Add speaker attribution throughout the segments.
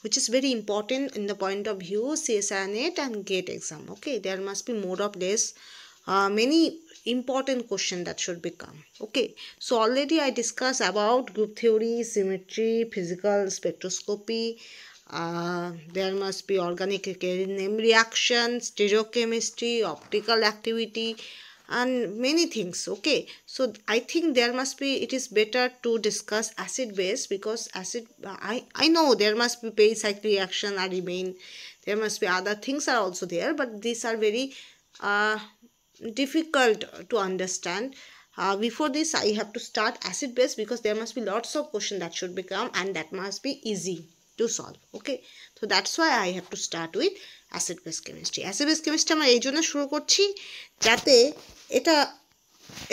Speaker 1: which is very important in the point of view CSIR NET and GATE exam. Okay, there must be more or less many important questions that should become. Okay, so already I discussed about group theory, symmetry, physical spectroscopy. There must be organic name reactions, stereochemistry, optical activity, and many things. Okay, so I think there must be, it is better to discuss acid base, because acid, I know there must be pericyclic reaction are remain, there must be other things are also there, but these are very difficult to understand. Before this I have to start acid base, because there must be lots of questions that should become, and that must be easy to solve. Okay, so that's why I have to start with acid base chemistry. acid base chemistry আমরা এই জন্য শুরু করছি যাতে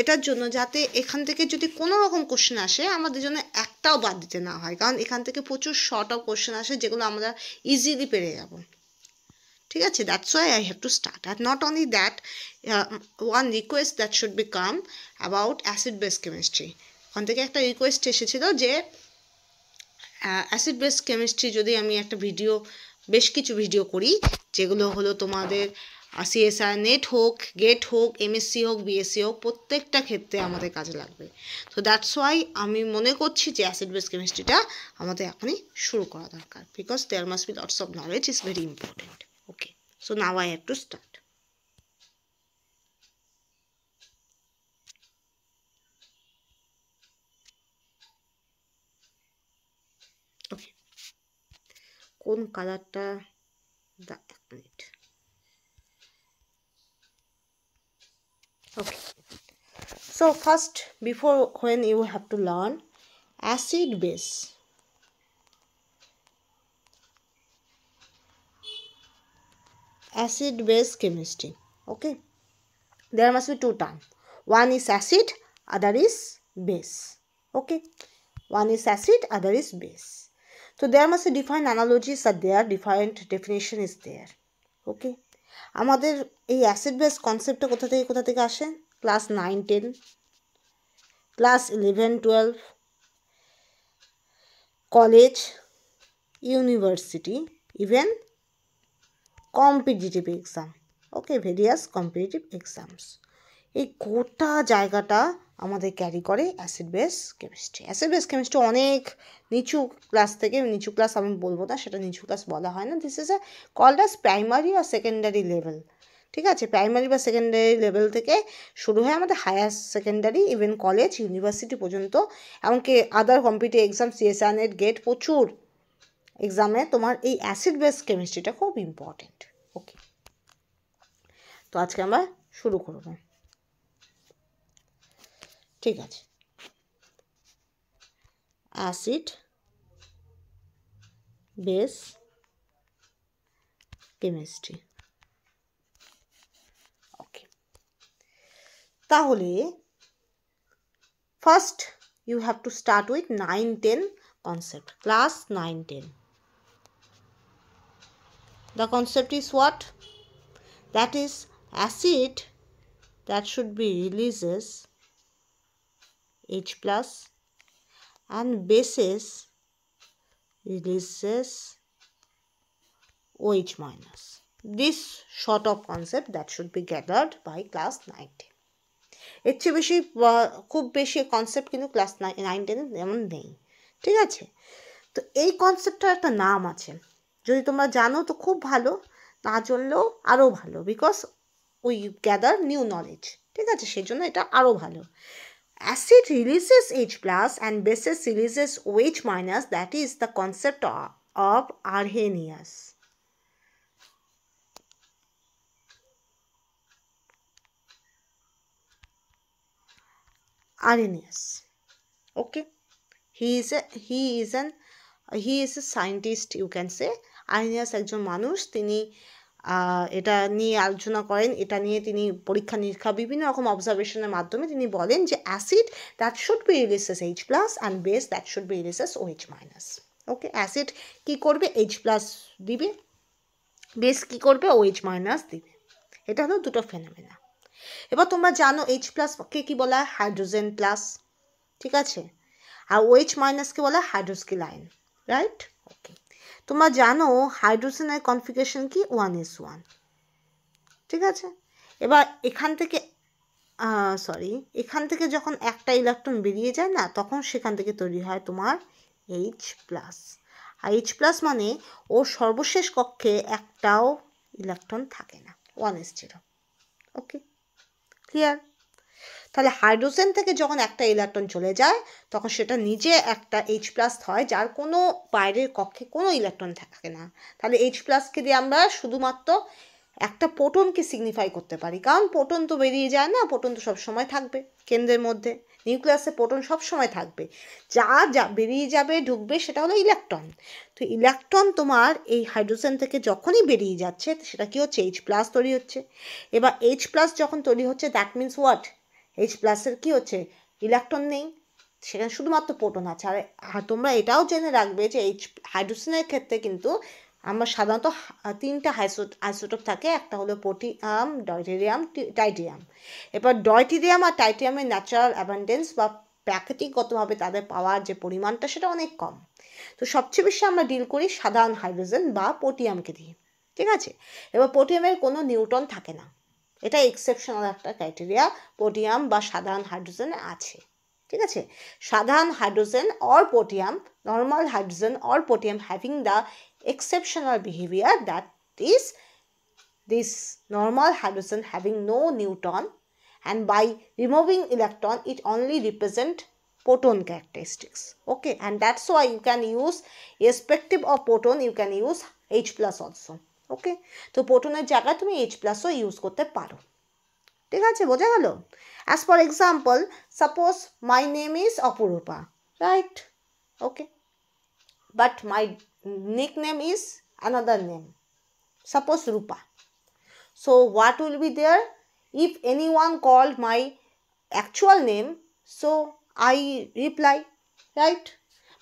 Speaker 1: এটার জন্য যাতে এখান থেকে যদি কোনো রকম কোশ্চেন আসে আমাদের জন্য একটাও বাদ দিতে না হয়, কারণ এখান থেকে প্রচুর শর্ট অফ কোশ্চেন আসে যেগুলো আমরা ইজিলি পেরে যাব। ঠিক আছে, that's why I have to start. Are not only that, one request that should become about acid base chemistry. ওখান থেকে একটা রিকোয়েস্ট এসেছিল যে অ্যাসিড বেস কেমিস্ট্রি যদি আমি একটা ভিডিও, বেশ কিছু ভিডিও করি যেগুলো হলো তোমাদের CSIR নেট হোক, গেট হোক, MSc হোক, BSc হোক, প্রত্যেকটা ক্ষেত্রে আমাদের কাজে লাগবে। তো দ্যাটস ওয়াই আমি মনে করছি যে অ্যাসিড বেস কেমিস্ট্রিটা আমাদের এখনই শুরু করা দরকার, because there must be lots of knowledge, is very important. Okay, so now I have to start. Okay, কোন কালারটা, এক মিনিট। Okay, so first, before, when you have to learn acid base, chemistry. Okay, there must be two terms, one is acid, other is base. Okay, one is acid, other is base. So there must be defined analogies are there, defined definition is there. Okay, আমাদের এই acid base কনসেপ্টটা কোথা থেকে আসে? Class 9, 10, class 11, 12, college, university, even competitive exam. Okay, various competitive exams, এই গোটা জায়গাটা আমাদের ক্যারি করে acid base chemistry. Acid base chemistry অনেক নিচু ক্লাস থেকে, নিচু ক্লাস আমি বলবো না, সেটা নিচু ক্লাস বলা হয় না, this is a called as primary আর সেকেন্ডারি লেভেল। ঠিক আছে, প্রাইমারি বা সেকেন্ডারি লেভেল থেকে শুরু হয় আমাদের higher secondary, even college, university পর্যন্ত, এমনকি other competitive exam, CSIR NET, GATE, প্রচুর এক্সামে তোমার এই অ্যাসিড বেস কেমিস্ট্রিটা খুব ইম্পর্টেন্ট। ওকে, তো আজকে আমরা শুরু করব। ঠিক আছে, অ্যাসিড বেস কেমিস্ট্রি। ওকে, তাহলে first you have to start with 9, 10 concept, class 9, 10. The concept is what? That is acid that should be releases H plus and bases releases OH minus. This sort of concept that should be gathered by class 9, 10. এর চেয়ে বেশি, খুব বেশি concept কিন্তু class 9, 10 এমন নেই। ঠিক আছে, তো এই কনসেপ্টটার একটা নাম আছে, যদি তোমরা জানো তো খুব ভালো, না জানলেও আরও ভালো, because we gather new knowledge. ঠিক আছে, সেই জন্য এটা আরও ভালো। Acid releases H plus and bases releases OH minus, that is the concept of Arrhenius. Arrhenius. Okay, he is a scientist, you can say. Arrhenius একজন মানুষ, তিনি এটা নিয়ে আলোচনা করেন, এটা নিয়ে তিনি পরীক্ষা নিরীক্ষা বিভিন্ন রকম অবজারভেশনের মাধ্যমে তিনি বলেন যে acid that should B releases H plus and base that should be releases OH minus. Okay, acid কী করবে? H plus দিবে, বেস কী করবে? OH minus দিবে। এটা হলো দুটো ফেনোমেনা। এবার তোমরা জানো H প্লাসকে কী বলা হয়? Hydrogen plus. ঠিক আছে, আর OH মাইনাসকে বলা হয় হাইড্রোস্কিল আয়ন, রাইট? ওকে, তোমরা জানো হাইড্রোজেনের কনফিগারেশন কি 1s1, ঠিক আছে। এবার এখান থেকে যখন একটা ইলেকট্রন বেরিয়ে যায় না, তখন সেখান থেকে তৈরি হয় তোমার H+, আর H+ মানে ওর সর্বশেষ কক্ষে একটাও ইলেকট্রন থাকে না, 1s0। ওকে, ক্লিয়ার? তাহলে হাইড্রোজেন থেকে যখন একটা ইলেকট্রন চলে যায় তখন সেটা নিজে একটা H+ হয়, যার কোনো বাইরের কক্ষে কোনো ইলেকট্রন থাকে না। তাহলে H+কে দিয়ে আমরা শুধুমাত্র একটা প্রোটনকে সিগনিফাই করতে পারি, কারণ প্রোটন তো বেরিয়ে যায় না, প্রোটন তো সবসময় থাকবে কেন্দ্রের মধ্যে, নিউক্লিয়াসে প্রোটন সবসময় থাকবে, যা বেরিয়ে যাবে ঢুকবে সেটা হলো ইলেকট্রন। তো ইলেকট্রন তোমার এই হাইড্রোজেন থেকে যখনই বেরিয়ে যাচ্ছে সেটা কি হচ্ছে, H+ তৈরি হচ্ছে। এবার H+ যখন তৈরি হচ্ছে, দ্যাট মিনস হোয়াট, H+এর কি হচ্ছে, ইলেকট্রন নেই, সেখানে শুধুমাত্র প্রোটন আছে। আর তোমরা এটাও জেনে রাখবে যে হাইড্রোজেনের ক্ষেত্রে কিন্তু আমরা সাধারণত 3টা আইসোটোপ থাকে, একটা হলো প্রোটিয়াম, ডয়টেরিয়াম, টাইটেরিয়াম। এবার ডয়টেরিয়াম আর টাইটেরিয়ামের ন্যাচারাল অ্যাবান্ডেন্স বা প্রাকৃতিকগতভাবে তাদের পাওয়ার যে পরিমাণটা সেটা অনেক কম। তো সবচেয়ে বেশি আমরা ডিল করি সাধারণ হাইড্রোজেন বা প্রোটিয়ামকে দিয়ে, ঠিক আছে। এবার প্রোটিয়ামের কোনো নিউট্রন থাকে না, এটা এক্সেপশনাল একটা ক্রাইটেরিয়া প্রোটিয়াম বা সাধারণ হাইড্রোজেনে আছে, ঠিক আছে। সাধারণ hydrogen or protium, normal hydrogen or protium having the exceptional behavior, that is this normal hydrogen having no neutron, and by removing electron it only represent proton characteristics. Okay, and that's why you can use, irrespective of proton, you can use H+ also. Okay, তো প্রোটনের জায়গায় তুমি H+ও use করতে পারো, ঠিক আছে, বোঝা গেল? as for example, suppose my name is Apurupa, right? Okay, but my nickname is another name, suppose Rupa. So what will be there? If anyone called my actual name, so I reply, right?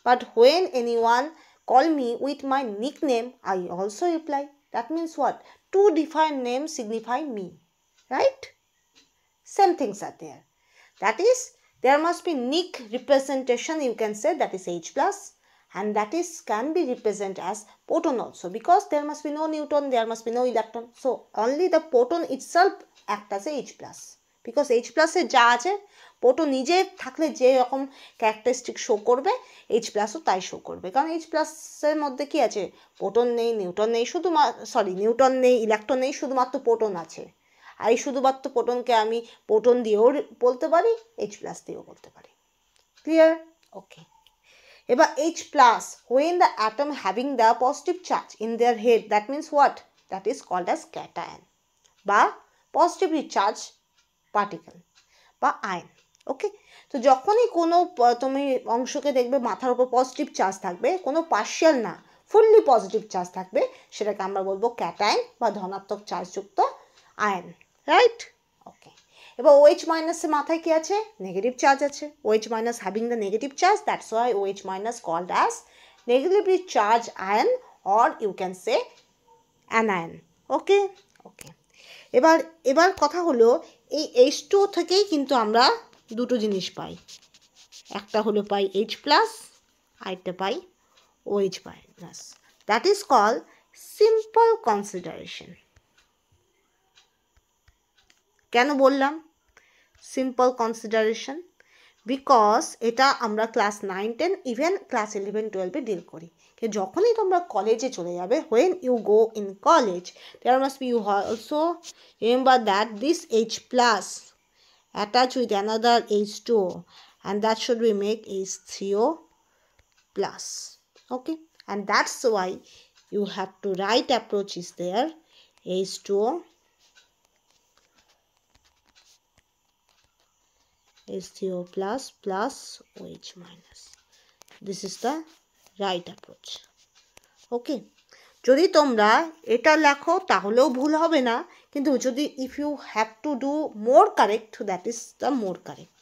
Speaker 1: But when anyone call me with my nickname, I also reply. That means what? Two different names signify me, right? Same things are there. That is, there must be nick representation, you can say, that is H+, and that is can be represented as proton also, because there must be no neutron, there must be no electron, so only the proton itself act as a H+, because H+ এর যা আছে proton নিজে থাকলে যে রকম characteristic show করবে H+ও তাই show করবে, কারণ H+ এর মধ্যে কি আছে, প্রোটন নেই, নিউট্রন নেই, নিউট্রন নেই, ইলেকট্রন নেই, শুধুমাত্র প্রোটন আছে। আর এই শুধুমাত্র প্রোটনকে আমি প্রোটন দিয়েও বলতে পারি, H+ দিয়েও বলতে পারি, ক্লিয়ার? ওকে, এবার H+, when the atom having the positive charge in their head, that means what, that is called as cation বা positively charged particle বা আয়ন। ওকে, তো যখনই কোনো তুমি অংশকে দেখবে মাথার উপর পজিটিভ চার্জ থাকবে, কোনো পার্শিয়াল না, ফুললি পজিটিভ চার্জ থাকবে, সেটাকে আমরা বলবো ক্যাটায়ন বা ধনাত্মক চার্জযুক্ত আয়ন, রাইট? ওকে, এবার OH মাইনাসের মাথায় কি আছে, নেগেটিভ চার্জ আছে, OH minus having the negative charge, that's why OH minus called as negatively charge ion, or you can say anion. Okay okay, এবার কথা হলো, এই H2 থেকেই কিন্তু আমরা দুটো জিনিস পাই, একটা হলো পাই H+, আরেকটা পাই OH minus, that is call simple consideration. কেন বললাম সিম্পল কনসিডারেশন? বিকজ এটা আমরা ক্লাস 9, 10, ইভেন ক্লাস 11, 12 ডিল করি। যখনই তোমরা কলেজে চলে যাবে, when you go in college, there must be, you also remember that this H+ attached with another H2O, and that should be make H3O+. Okay, and that's why you have to right approach is there, H2O, H3O plus OH minus. This is the right approach. Okay, যদি তোমরা এটা লেখো তাহলেও ভুল হবে না, কিন্তু যদি if you have to do more correct, that is the more correct.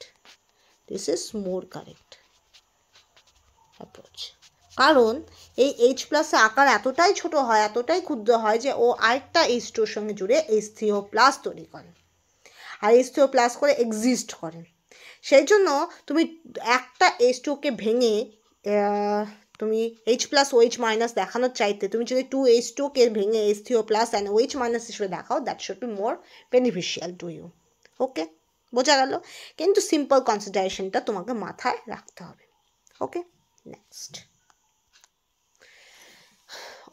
Speaker 1: This is more correct approach. কারণ এই H+ এর আকার এতটাই ছোট হয়, এতটাই ক্ষুদ্র হয় যে ও আরেকটা H2 এর সঙ্গে জুড়ে H3O+ তৈরি করে, আর H3O+ করে এক্সিস্ট করে। সেই জন্য তুমি একটা H2কে ভেঙে তুমি H প্লাস OH মাইনাস দেখানোর চাইতে তুমি যদি 2H2 কে ভেঙে H3O plus and OH minus হিসেবে দেখাও, that should be more beneficial to you. Okay, বোঝা গেল? কিন্তু সিম্পল কনসিডারেশনটা তোমাকে মাথায় রাখতে হবে। ওকে, নেক্সট।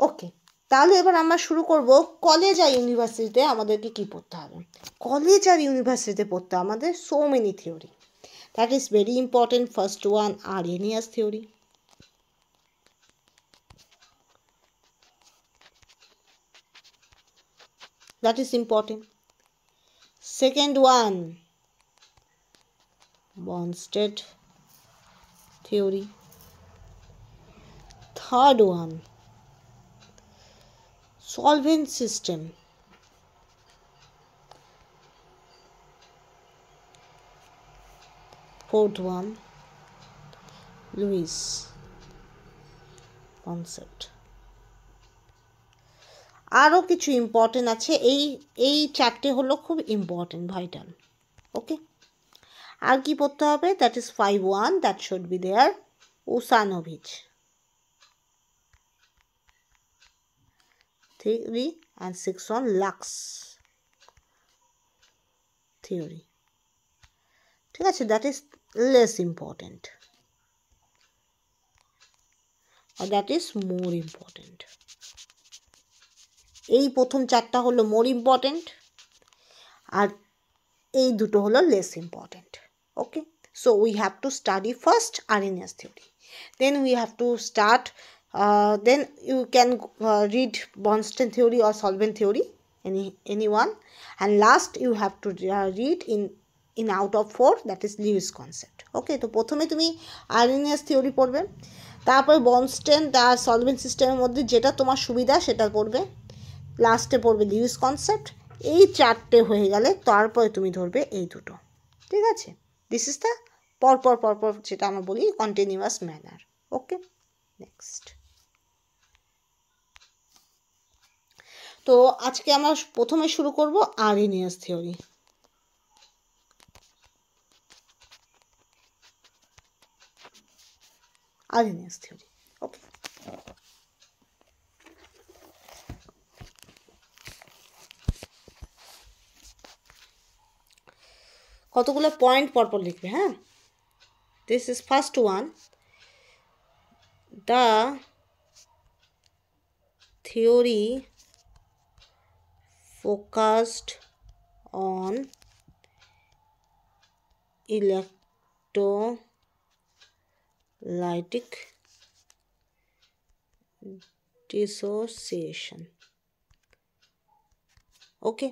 Speaker 1: ওকে, তাহলে এবার আমরা শুরু করব কলেজ আর ইউনিভার্সিটিতে আমাদেরকে কি পড়তে হবে। কলেজ আর ইউনিভার্সিটিতে পড়তে আমাদের so many theory. That is very important. First one, Arrhenius theory. That is important. Second one, Bronsted theory. Third one, solvent system. Fourth one, Lewis concept. আরও কিছু ইম্পর্টেন্ট আছে, এই চারটে হলো খুব ইম্পর্টেন্ট, ভাইটাল। ওকে, আর কি পড়তে হবে? That is 5.1, that should be there, Usanovich theory, and 6.1 Lux theory. ঠিক আছে, দ্যাট ইজ লেস ইম্পর্টেন্ট আর দ্যাট ইজ মোর ইম্পর্টেন্ট। এই প্রথম চারটা হলো মোর ইম্পর্টেন্ট আর এই দুটো হলো less important. Okay, so we have to study first Arrhenius theory, then we have to start then you can read Bronsted theory or solvent theory, any one, and last you have to read in out of 4, that is Lewis concept. Okay, তো প্রথমে তুমি Arrhenius theory পড়বে, তারপর Bronsted আর solvent সিস্টেমের মধ্যে যেটা তোমার সুবিধা সেটা পড়বে, লাস্টে পড়বে লিউইস কনসেপ্ট। এই চারটে হয়ে গেলে তারপরে তুমি ধরবে এই দুটো। ঠিক আছে, দিস ইজ দ্য পরপর যেটা আমরা বলি কন্টিনিউয়াস ম্যানার। ওকে, নেক্সট। তো আজকে আমরা প্রথমে শুরু করব আর্হেনিয়াস থিওরি। আর্হেনিয়াস থিওরি, ওকে। কতগুলো পয়েন্ট পরপর লিখবে, হ্যাঁ। This is first one, the theory focused on electrolytic dissociation. Okay,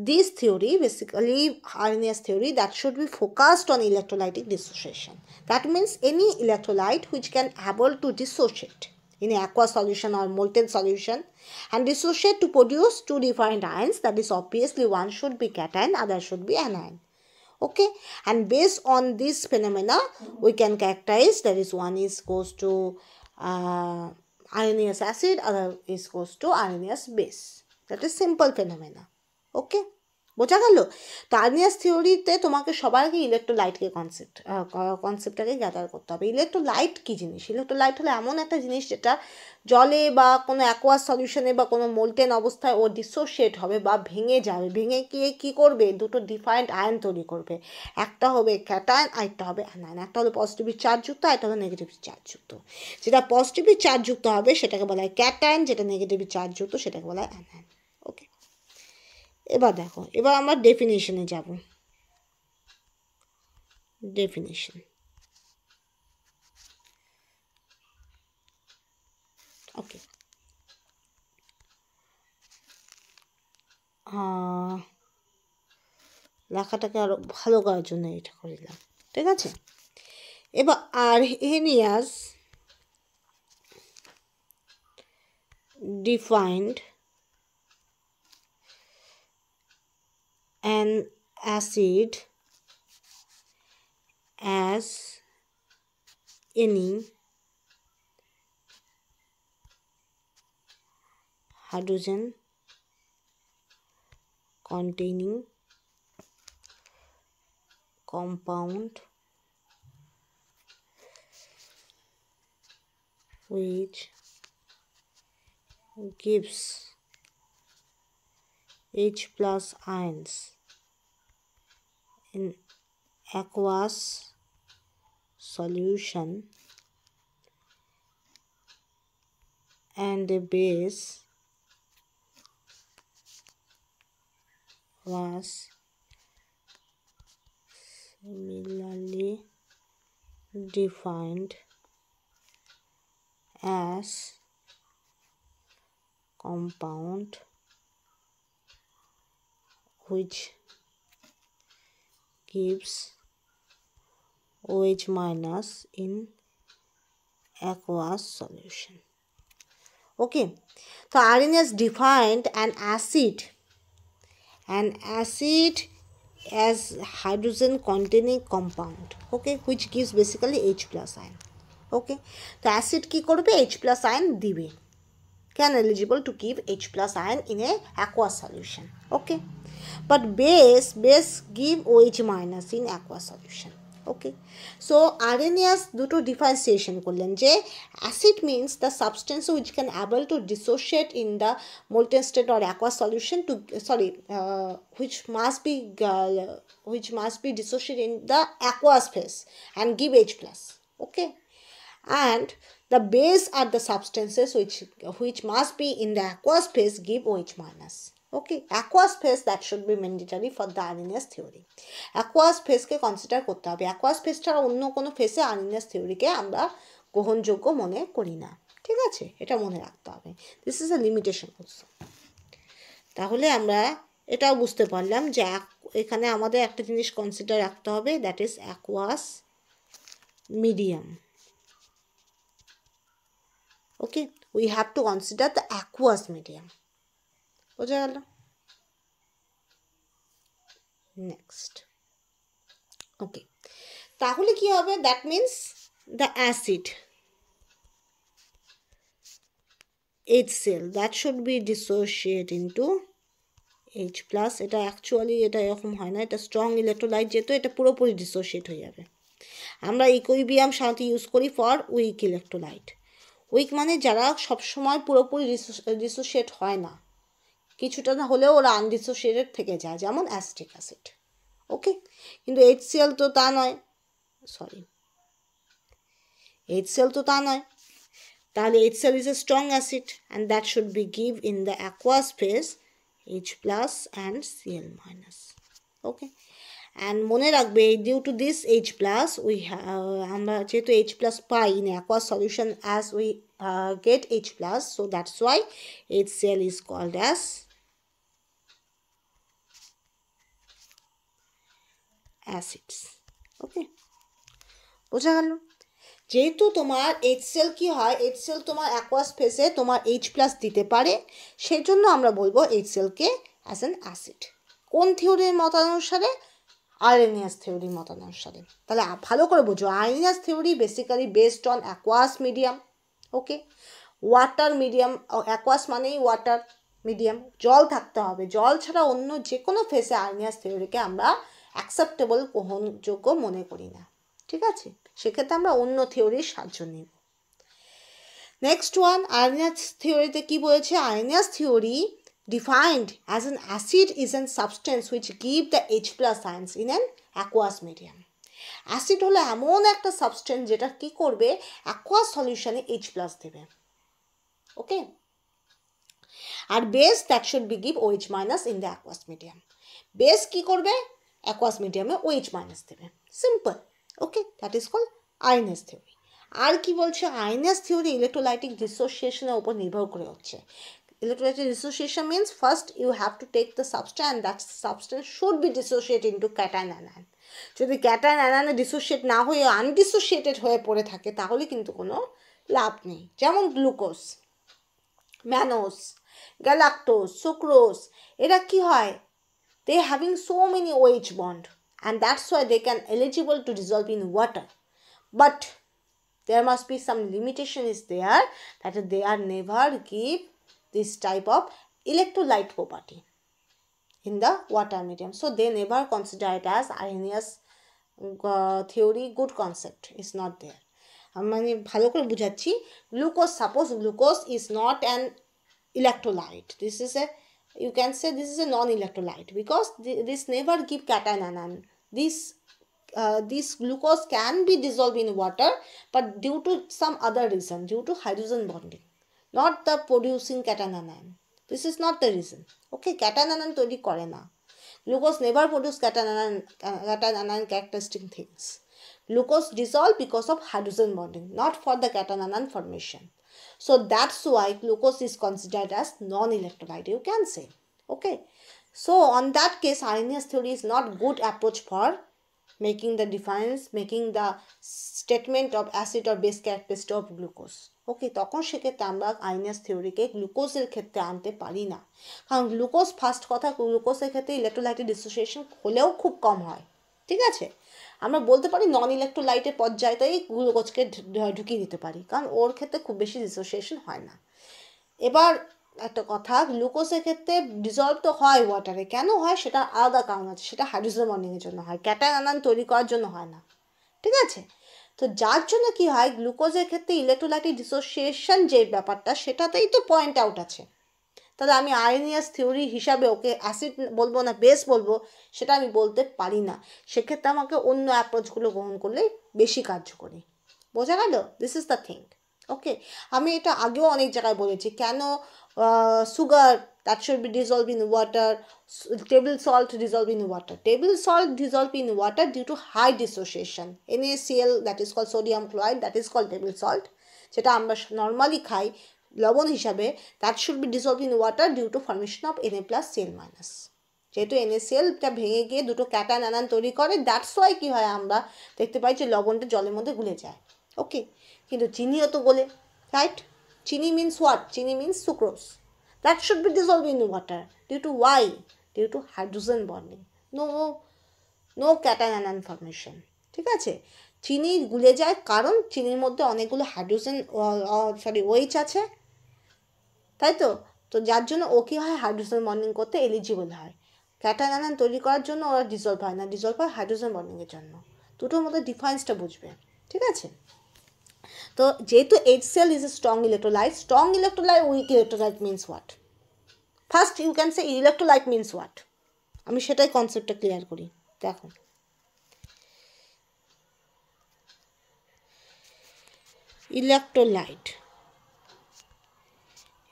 Speaker 1: this theory, basically Arrhenius theory, that should be focused on electrolytic dissociation. That means any electrolyte which can able to dissociate in an aqueous solution or molten solution and dissociate to produce two different ions. That is, obviously one should be cation, other should be anion. Okay, and based on this phenomena we can characterize, that is, one is goes to Arrhenius acid, other is goes to Arrhenius base. That is simple phenomena. ওকে, বোঝা গেল? তো Arrhenius থিওরিতে তোমাকে সবার আগে ইলেকট্রোলাইটকে কনসেপ্টটাকে gather করতে হবে। Electrolyte কী জিনিস? Electrolyte হলো এমন একটা জিনিস যেটা জলে বা কোনো অ্যাকোয়াস সলিউশনে বা কোনো মোল্টেন অবস্থায় ও ডিসোসিয়েট হবে বা ভেঙে যাবে, ভেঙে গিয়ে কী করবে? দুটো ডিফারেন্ট আয়ন তৈরি করবে। একটা হবে ক্যাটায়ন, আরেকটা হবে অ্যানায়ন। একটা হলো পজিটিভলি চার্জযুক্ত, আরেকটা হলো নেগেটিভলি চার্জযুক্ত। যেটা পজিটিভলি চার্জযুক্ত হবে সেটাকে বলা হয় ক্যাটায়ন, যেটা নেগেটিভলি চার্জযুক্ত সেটাকে বলা হয় অ্যানায়ন। ওকে, এবার দেখো, এবার আমরা ডেফিনিশনে যাব। ডেফিনিশন, ওকে। লেখাটাকে আরো ভালো করার জন্য এটা করিলাম, ঠিক আছে। এবার Arrhenius defined an acid as any hydrogen containing compound which gives H plus ions in aqueous solution and a base was similarly defined as compound which gives OH minus in aqueous solution. Okay, so Arrhenius defined an acid as hydrogen containing compound, okay, which gives basically H plus ion. Okay, তো acid কি করবে? H plus ion দিবে, can eligible to give H plus ion in a aqueous solution. Okay, but base give OH minus in aqueous solution. Okay, so Arrhenius দুটো differentiation করলেন যে acid means the substance which can able to dissociate in the molten state or aqueous solution to which must be dissociated in the aqueous phase and give H plus. Okay, and the base are the substances which must be in the aqueous phase give OH minus. Okay, aqueous phase that should be mandatory for the Arrhenius theory. Aqueous phase K consider করতে হবে। aqueous phase ছাড়া অন্য কোনো ফেসে Arrhenius theory-কে আমরা গ্রহণযোগ্য মনে করি না। ঠিক আছে, এটা মনে রাখতে হবে। This is a limitation also. তাহলে আমরা এটাও বুঝতে পারলাম যে এখানে আমাদের একটা জিনিস কনসিডার রাখতে হবে, that is aqueous medium. Okay, we have to consider the aqueous medium. বোঝা গেল? নেক্সট। ওকে, তাহলে কি হবে? That means the acid HCl that should be dissociate into H plus. এটা অ্যাকচুয়ালি এটা এরকম হয় না, এটা স্ট্রং ইলেকট্রোলাইট যেহেতু এটা পুরোপুরি ডিসোসিয়েট হয়ে যাবে। আমরা ইকুইলিব্রিয়াম সাধারণত ইউজ করি ফর উইক ইলেকট্রোলাইট। উইক মানে যারা সবসময় পুরোপুরি ডিসোসিয়েট হয় না, কিছুটা না হলেও ওরা আনডিসোসিয়েটেড থেকে যায়, যেমন অ্যাসিটিক অ্যাসিড। ওকে, কিন্তু HCl তো তা নয়, HCl তো তা নয়। তাহলে HCl is a strong acid and that should be give in the aqueous phase H plus and Cl minus. Okay, and মনে রাখবে due to this H plus আমরা যেহেতু H plus pi in aqueous solution as we get H plus, so that's why HCl is called as acids. Okay, বোঝা গেল? যেহেতু তোমার HCl কি হয়, HCl তোমার অ্যাকোয়াস ফেসে তোমার H প্লাস দিতে পারে, সেই জন্য আমরা বলবো HClকে অ্যাজ অ্যান অ্যাসিড। কোন থিওরির মতানুসারে? আরএনিয়াস থিওরির মতানুসারে। তাহলে ভালো করে বোঝো, Arrhenius theory basically based on aqueous medium. Okay, water medium, aqueous মানেই ওয়াটার মিডিয়াম, জল থাকতে হবে। জল ছাড়া অন্য যে কোনো ফেসে আরএনিয়াস থিওরিকে আমরা অ্যাকসেপ্টেবল গ্রহণযোগ্য মনে করি না। ঠিক আছে, সেক্ষেত্রে আমরা অন্য থিওরির সাহায্য নিব। নেক্সট ওয়ান, আরএনিয়াস থিওরিতে কি বলেছে? আরএনিয়াস theory defined as an acid is a substance which give the H plus ions in an aqueous medium. Acid হলো এমন একটা সাবস্টেন্স যেটা কি করবে, অ্যাকোয়াস সলিউশনে H প্লাস দেবে। ওকে, আর base that should be give OH minus in the aqueous medium. Base কি করবে? অ্যাকোয়াস মিডিয়ামে OH মাইনাস দেবে, simple. Okay, that is called Arrhenius theory. আর কি বলছে? আরএনিয়াস থিওরি ইলেকট্রোলাইটিক ডিসোসিয়েশনের উপর নির্ভর করে হচ্ছে। Electrolytic dissociation means first you have to take the substance and that substance should be dissociated into cation anion. যদি ক্যাটায়ন অ্যানায়নে ডিসোসিয়েট না হয়ে আনডিসোসিয়েটেড হয়ে পড়ে থাকে তাহলে কিন্তু কোনো লাভ নেই। যেমন গ্লুকোজ, ম্যানোজ, গ্যালাক্টোজ, সুক্রোজ, এরা কি হয়? They having so many OH bond and that's why they can eligible to dissolve in water. But there must be some limitation is there that they are never give this type of electrolyte property in the water medium, so they never consider it as Arrhenius theory good concept is not there. মানে ভালো করে বুঝাচ্ছি, glucose, suppose glucose is not an electrolyte. This is a, you can say this is a non-electrolyte because this never give cation anion. This glucose can be dissolved in water, but due to some other reason, due to hydrogen bonding, not the producing cation anion. This is not the reason. Okay, cation anion তৈরি করে না. Glucose never produce cation anion characteristic things. Glucose dissolve because of hydrogen bonding, not for the cation anion formation. So that's why glucose is considered as non-electrolyte, you can say. Okay. So on that case, Arrhenius theory is not good approach for making the difference, making the statement of acid or base characteristic of glucose. Okay, তখন সেক্ষেত্রে আমরা Arrhenius theory-কে গ্লুকোজের ক্ষেত্রে আনতে পারি না, কারণ glucose first কথা, গ্লুকোজের ক্ষেত্রে ইলেকট্রোলাইটের ডিসোসিয়েশন হলেও খুব কম হয়। ঠিক আছে, আমরা বলতে পারি নন ইলেকট্রোলাইটের পর্যায়েতেই গ্লুকোজকে ঢুকিয়ে দিতে পারি, কারণ ওর ক্ষেত্রে খুব বেশি ডিসোসিয়েশন হয় না। এবার একটা কথা, গ্লুকোজের ক্ষেত্রে ডিজলভ তো হয় ওয়াটারে, কেন হয় সেটা আলাদা কারণ আছে, সেটা হাইড্রোজেন বন্ডিংয়ের জন্য হয়, ক্যাটায়ন আয়ন তৈরি করার জন্য হয় না। ঠিক আছে, তো যার জন্য কি হয়, গ্লুকোজের ক্ষেত্রে ইলেকট্রোলাইটের ডিসোসিয়েশন যে ব্যাপারটা, সেটাতেই তো পয়েন্ট আউট আছে। তাহলে আমি আর্হেনিয়াস থিওরি হিসাবে ওকে অ্যাসিড বলবো না বেস বলবো, সেটা আমি বলতে পারি না। সেক্ষেত্রে আমাকে অন্য অ্যাপ্রোচগুলো গ্রহণ করলে বেশি কার্যকরী। বোঝা গেল? This is the thing. Okay, আমি এটা আগেও অনেক জায়গায় বলেছি, কেন sugar that should be dissolved in water, table salt dissolved in water. Table salt dissolved in water due to high dissociation. NaCl, that is called sodium chloride, that is called table salt, যেটা আমরা normally খাই লবণ হিসাবে, that should be dissolved in water due to formation of Na plus Cl minus. যেহেতু NaClটা ভেঙে গিয়ে দুটো cation ion তৈরি করে, দ্যাটস ওয়াই কি হয়, আমরা দেখতে পাই যে লবণটা জলের মধ্যে গুলে যায়। ওকে, কিন্তু চিনিও তো গোলে, রাইট? চিনি মিন্স হোয়াট? চিনি means sucrose. That should be dissolved in water. Due to why? Due to hydrogen bonding. No cation anion formation. ঠিক আছে, চিনি গুলে যায় কারণ চিনির মধ্যে অনেকগুলো হাইড্রোজেন OH আছে, তাই তো? তো যার জন্য ও কি হয়, হাইড্রোজেন বন্ডিং করতে এলিজিবল হয়। ক্যাটায়ন আয়ন তৈরি করার জন্য ওরা ডিজলভ হয় না, ডিজলভ হয় হাইড্রোজেন বন্ডিংয়ের জন্য। দুটোর মধ্যে ডিফারেন্সটা বুঝবে। ঠিক আছে, তো যেহেতু HCl is a strong electrolyte, weak electrolyte means what? First you can say electrolyte means what? আমি সেটাই কনসেপ্টটা ক্লিয়ার করি। দেখো,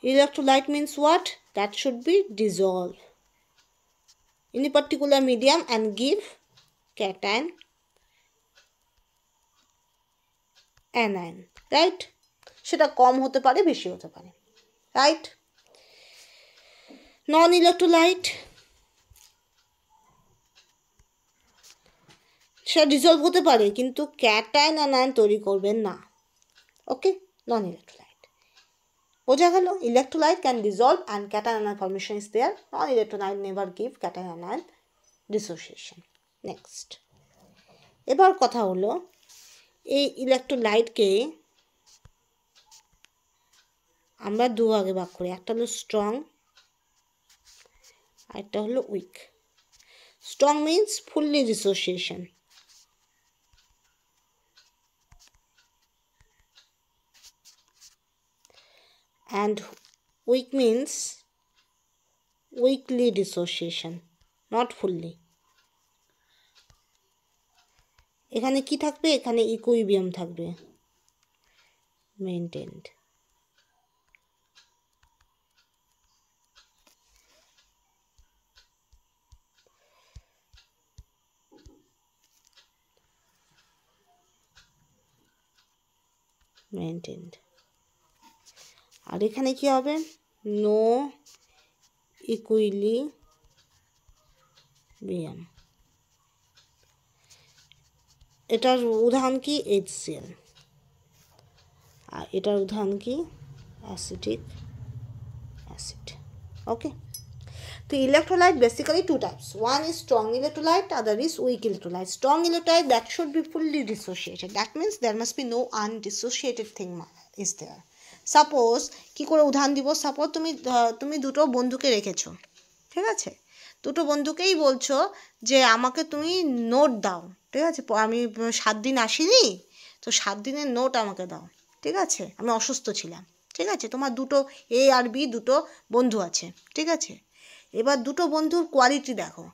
Speaker 1: electrolyte means what? That should be dissolved in a particular medium and give cation anion, right? সেটা কম হতে পারে, বেশি হতে পারে, রাইট? নন ইলেকট্রোলাইট, সেটা ডিজলভ হতে পারে কিন্তু ক্যাটায়ন আয়ন তৈরি করবেন না। Okay, non electrolyte. বোঝা গেল? Electrolyte can dissolve and cation ion formation is there. Non electrolyte never give cation ion dissociation. Next, এবার কথা হলো এই ইলেকট্রোলাইটকে আমরা দু ভাগে ভাগ করি, একটা হলো স্ট্রং, আর একটা হলো weak. Strong means fully dissociation, and weak means weakly dissociation, not fully. এখানে কি থাকবে? এখানে ইকুইলিব্রিয়াম থাকবে, মেইনটেইনড। আর এখানে কি হবে? No equilibrium. এটার উদাহরণ কি? HCl। আর এটার উদাহরণ কি? Acetic acid. ওকে, তো electrolyte basically two types. One is strong electrolyte, other is weak electrolyte. Strong electrolyte, that should be fully dissociated. That means there must be no undissociated thing is there. Suppose, কি করে উদাহরণ দিব? Suppose তুমি দুটো বন্ধুকে রেখেছো, ঠিক আছে? দুটো বন্ধুকেই বলছো যে আমাকে তুমি নোট দাও, ঠিক আছে? আমি 7 দিন আসিনি, তো 7 দিনের নোট আমাকে দাও, ঠিক আছে? আমি অসুস্থ ছিলাম, ঠিক আছে? তোমার দুটো এ আর বি দুটো বন্ধু আছে, ঠিক আছে? এবার দুটো বন্ধুর কোয়ালিটি দেখো।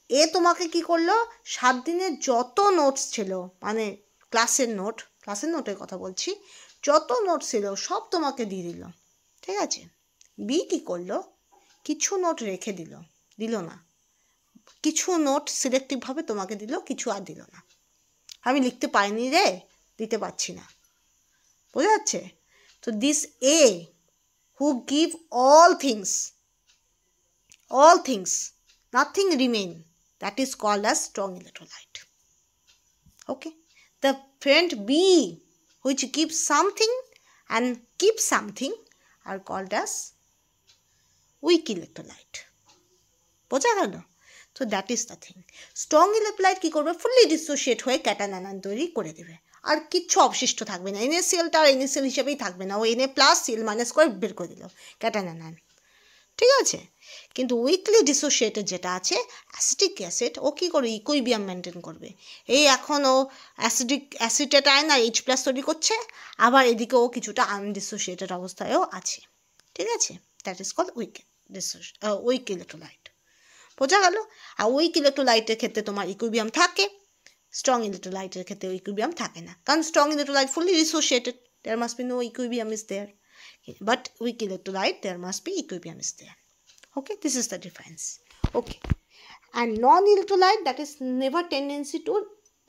Speaker 1: এ তোমাকে কি করলো, 7 দিনের যত নোটস ছিল, মানে ক্লাসের নোটের কথা বলছি, যত নোট ছিল সব তোমাকে দিয়ে দিল, ঠিক আছে? বি কি করলো, কিছু নোট রেখে দিল না, কিছু নোট সিলেক্টিভভাবে তোমাকে দিল, কিছু আর দিল না। আমি লিখতে পারিনি রে, দিতে পারছি না, বোঝা যাচ্ছে? তো this A who give all things, nothing remain, that is called as strong electrolyte. Okay, the friend B which gives something and keeps something are called as weak electrolyte. বোঝা গেল? তো that is the thing. Strong electrolyte কী করবে, fully dissociate হয়ে cation ion তৈরি করে দেবে, আর কিচ্ছু অবশিষ্ট থাকবে না। NaClটা আর NaCl হিসেবেই থাকবে না, ও Na+Cl- করে বের করে দিল ক্যাটায়ন আয়ন, ঠিক আছে? কিন্তু উইকলি ডিসোসিয়েটেড যেটা আছে অ্যাসিটিক অ্যাসিড, ও কী করে ইকুইলিব্রিয়াম মেনটেন করবে। এই এখন ও অ্যাসিটেট আয়ন আর H+ তৈরি করছে, আবার এদিকে ও কিছুটা আনডিসোসিয়েটেড অবস্থায়ও আছে, ঠিক আছে? That is called weak electrolyte. বোঝা গেল? আর উইক ইলেকট্রোলাইটের ক্ষেত্রে তোমার ইকুইলিব্রিয়াম থাকে, স্ট্রং ইলেকট্রোলাইটের ক্ষেত্রে ইকুইলিব্রিয়াম থাকে না, কারণ strong electrolyte fully dissociated, there must be no equilibrium is there, but weak electrolyte there must be equilibrium is there. Okay, this is the difference. Okay, and non-electrolyte, that is never tendency to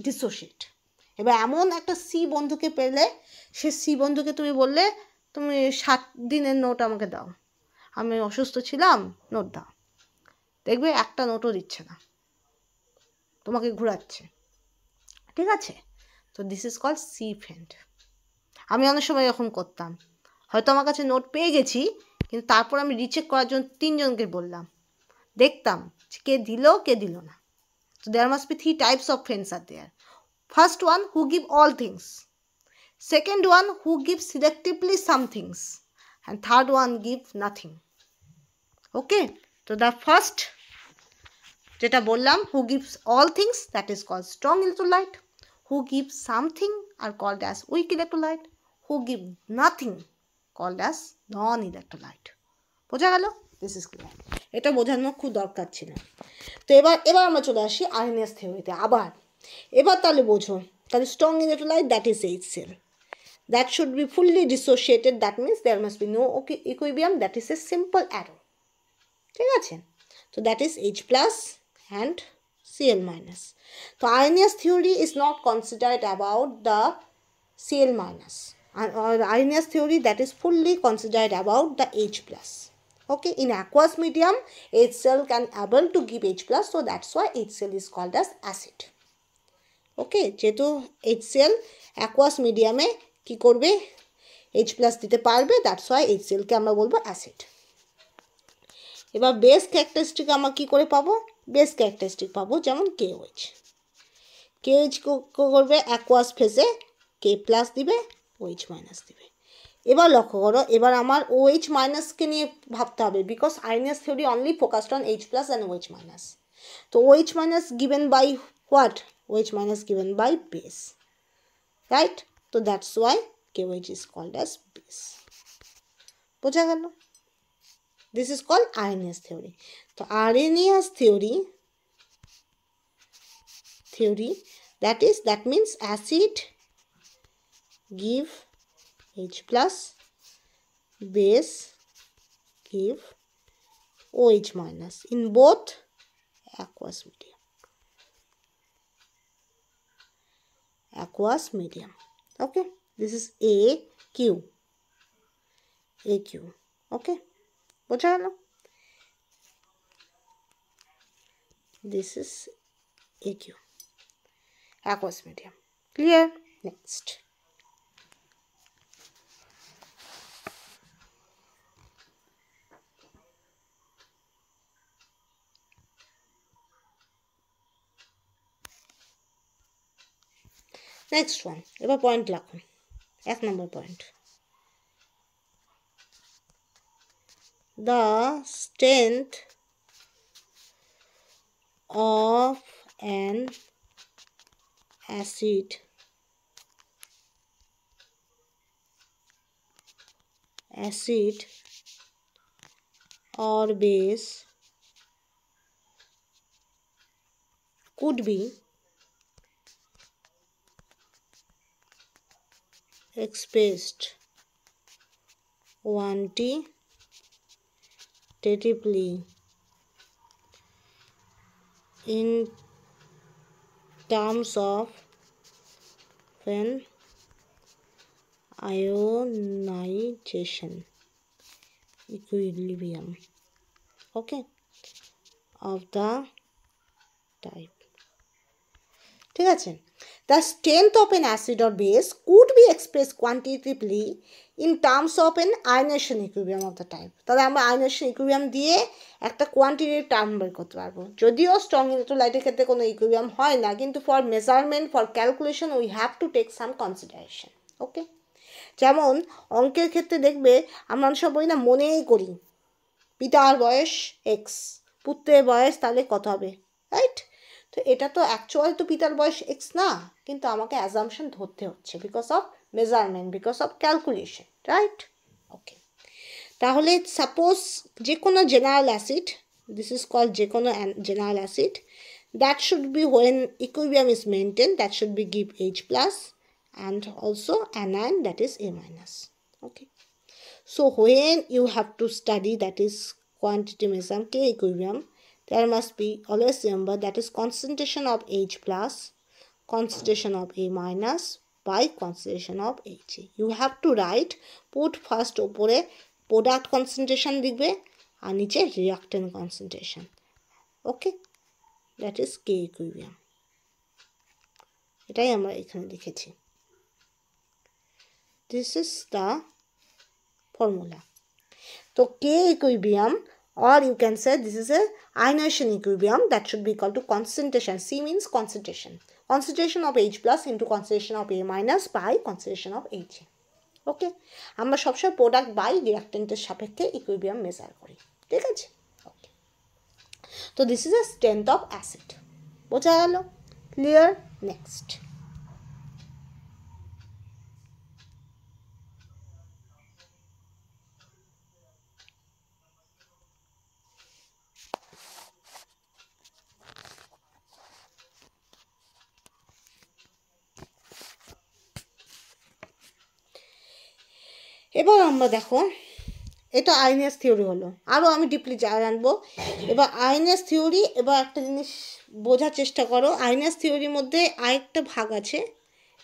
Speaker 1: dissociate. এবার এমন একটা C বন্ধুকে পেলে, সে C বন্ধুকে তুমি বললে তুমি 7 দিনের নোট আমাকে দাও, আমি অসুস্থ ছিলাম, নোট দাও, দেখবে একটা নোটও দিচ্ছে না, তোমাকে ঘোরাচ্ছে, ঠিক আছে? তো this is called C friend. আমি অনেক সময় এরকম করতাম, হয়তো আমার কাছে নোট পেয়ে গেছি, কিন্তু তারপর আমি রিচেক করার জন্য 3 জনকে বললাম, দেখতাম কে দিল না। So there must be 3 types of friends are there. First one, who give all things. Second one, who give selectively some things. And third one, give nothing. Okay, so the first যেটা বললাম, who gives all things, that is called strong electrolyte. Who gives something are called as weak electrolyte. Who give nothing called as non-electrolyte. বোঝা গেল? This is clear. এটা বোঝানো খুব দরকার ছিল। তো এবার আমরা চলে আসি আরএনএস থিওরিতে। এবার তাহলে বোঝো, তাহলে strong electrolyte, that is HCl, that should be fully dissociated, that means there must be no equilibrium, that is a simple arrow, ঠিক আছে? তো that is H+ and Cl-. তো RNase theory is not considered about the Cl-, and RNase theory that is fully considered about the H+. Okay, in aqueous medium HCl can able to give H+, so that's why HCl is called as acid. Okay, যেহেতু HCl aqueous medium-এ কি করবে, H+ দিতে পারবে, that's why HCl-কে আমরা বলবো acid. এবার base characteristic আমরা কি করে পাবো, বেস ক্যারেক্টারিস্টিক পাবো যেমন KOH করবে অ্যাকোয়াস ফেজে, K+ দিবে, OH- দিবে। এবার লক্ষ্য করো, এবার আমার OH- নিয়ে ভাবতে হবে, because RNase theory only focused on H+ and OH-. তো OH- given by what? OH- given by base, right? So that's why KOH is called as base. বোঝা গেল? This is called Arrhenius theory. তো Arrhenius theory that means acid give H+, base give OH- in both aqueous medium. Okay, this is AQ. Okay, বোঝা গেল? This is AQ, aqueous medium. Clear? Next. Next one, এবার point লিখুন। 1 নম্বর point, the strength of an acid acid or base could be expressed quantitatively in terms of an ionization equilibrium, okay, of the type. ঠিক আছে, the strength of an acid or base could be expressed quantitatively in terms of an ionization equilibrium of the type. তাহলে আমরা ionization equilibrium দিয়ে একটা কোয়ান্টিটির term বের করতে পারবো। যদিও স্ট্রং ইলেক্ট্রোলাইটের ক্ষেত্রে কোনো ইকুইলিব্রিয়াম হয় না, কিন্তু for measurement, for calculation we have to take some consideration, okay. যেমন অঙ্কের ক্ষেত্রে দেখবে আমরা সব বলি না, মনেই করি পিতার বয়স এক্স, পুত্রের বয়স তাহলে কত হবে, রাইট? তো এটা তো অ্যাকচুয়ালি তো পিতার বয়স এক্স না, কিন্তু আমাকে অ্যাজাম্পশন ধরতে হচ্ছে because of measurement, because of calculation, right? Okay, তাহলে সাপোজ যে কোনো general acid, this is called যে কোনো general acid, that should be when equilibrium is maintain, that should be give H plus and also anion, that is A minus, okay. So when you have to study, that is quantity measurement, K equilibrium, there must be, always remember, that is concentration of H plus, concentration of A minus by concentration of H. You have to write, put first opore product concentration লিখবে আর নিচে reactant concentration, okay, that is K equilibrium. এটাই আমরা এখানে লিখেছি। This is the formula. So K equilibrium, or you can say this is a ionization equilibrium, that should be equal to concentration. C means concentration. Concentration of H plus into concentration of A minus by concentration of H. Okay. আমরা সবসময় product by রিঅ্যাক্ট্যান্টের সাপেক্ষে equilibrium measure করি, ঠিক আছে? ওকে, তো this is a strength of acid. বোঝা গেল? Clear? Next, এবার আমরা দেখো, এটা আইনেস থিওরি হলো, আরও আমি ডিপলি জানবো এবার আইনেস থিওরি। এবার একটা জিনিস বোঝার চেষ্টা করো, আইনেস থিওরির মধ্যে আরেকটা ভাগ আছে,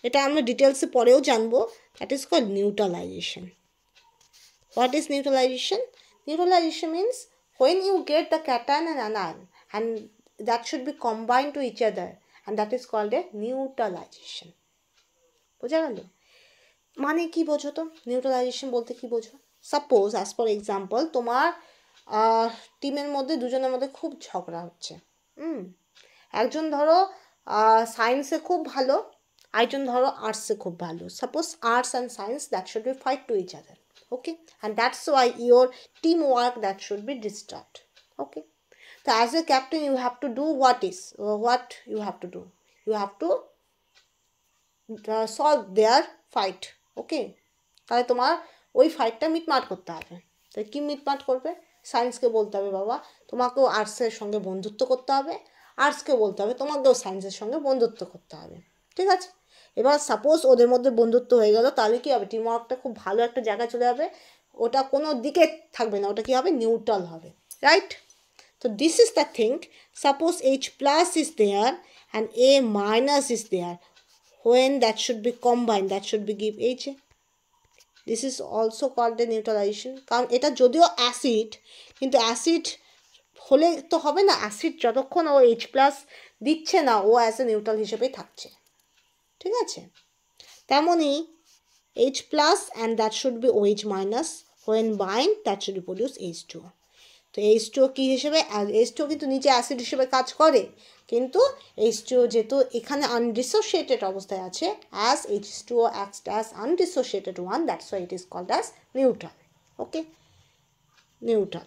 Speaker 1: এটা আমরা ডিটেলসে পরেও জানবো, that is called neutralization. What is neutralization? Neutralization means when you get the cation and anion and that should be combined to each other, and that is called a neutralization. বোঝা গেল? মানে কি বোঝো তো নিউট্রালাইজেশন বলতে কি বোঝো? Suppose as for example তোমার টিমের মধ্যে দুজনের মধ্যে খুব ঝগড়া হচ্ছে, একজন ধরো সায়েন্সে খুব ভালো, আরেকজন ধরো আর্টসে খুব ভালো। Suppose arts and science, that should be fight to each other, okay, and that's why your teamwork that should be disturbed, okay. So as a captain you have to do what you have to do, you have to solve their fight, okay. তাহলে তোমার ওই ফাইটটা মিটমাট করতে হবে। তাই কি মিটমাট করবে? সায়েন্সকে বলতে হবে বাবা তোমাকেও আর্টসের সঙ্গে বন্ধুত্ব করতে হবে, আর্টসকে বলতে হবে তোমাকেও সায়েন্সের সঙ্গে বন্ধুত্ব করতে হবে, ঠিক আছে। এবার সাপোজ ওদের মধ্যে বন্ধুত্ব হয়ে গেল, তাহলে কী হবে? টিমওয়ার্কটা খুব ভালো একটা জায়গায় চলে যাবে, ওটা কোনো দিকে থাকবে না, ওটা কী হবে? নিউট্রাল হবে, রাইট? তো this is the thing, suppose H plus is there and A minus is there, when that should be combined, that should be give H. This is also called the neutralization, কারণ এটা যদিও acid, কিন্তু acid হলে তো হবে না, acid যতক্ষণ ও H plus দিচ্ছে না ও অ্যাজ এ নিউট্রাল হিসেবেই থাকছে, ঠিক আছে। তেমনই H plus and that should be OH minus, when bind that should produce H2O. তো H2O কী হিসেবে? H2O কিন্তু নিচে অ্যাসিড হিসেবে কাজ করে, কিন্তু H2O যেহেতু এখানে আনডিসোসিয়েটেড অবস্থায় আছে, as H2O acts as undissociated one, that's why it is called as neutral, okay, neutral,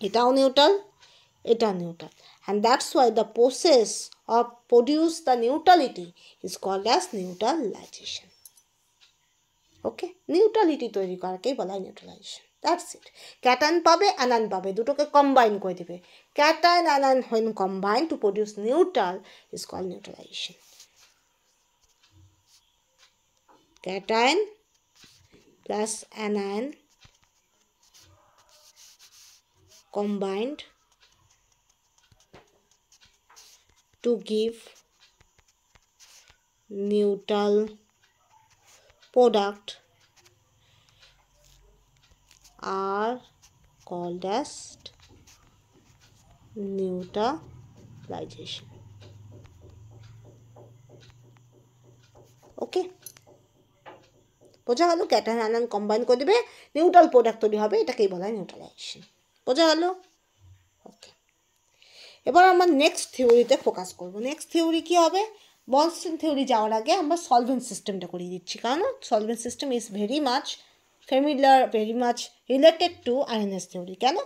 Speaker 1: এটাও নিউট্রাল, এটা neutral, and that's why the process of produce the neutrality is called as neutralization. Okay, neutrality তৈরি করাকেই বলা হয় neutralisation. That's it. Cation পাবে, anion পাবে, দুটোকে combine করে দেবে। Cation anion when combined to produce neutral is called neutralization. Cation plus anion combined to give neutral product are called as neutralization. ওকে, বোঝা গেল? ক্যাটায়ন অ্যানায়ন কম্বাইন করে দেবে, neutral product তৈরি হবে, এটাকেই বলা হয় নিউট্রালাইজেশন। বোঝা গেল? ওকে, এবার আমরা নেক্সট থিওরিতে ফোকাস করব। নেক্সট থিওরি কী হবে? বনস্টেইন থিওরি যাওয়ার আগে আমরা সলভেন্ট সিস্টেমটা করিয়ে দিচ্ছি, কারণ solvent system is very much familiar, very much related to INS theory. কেন?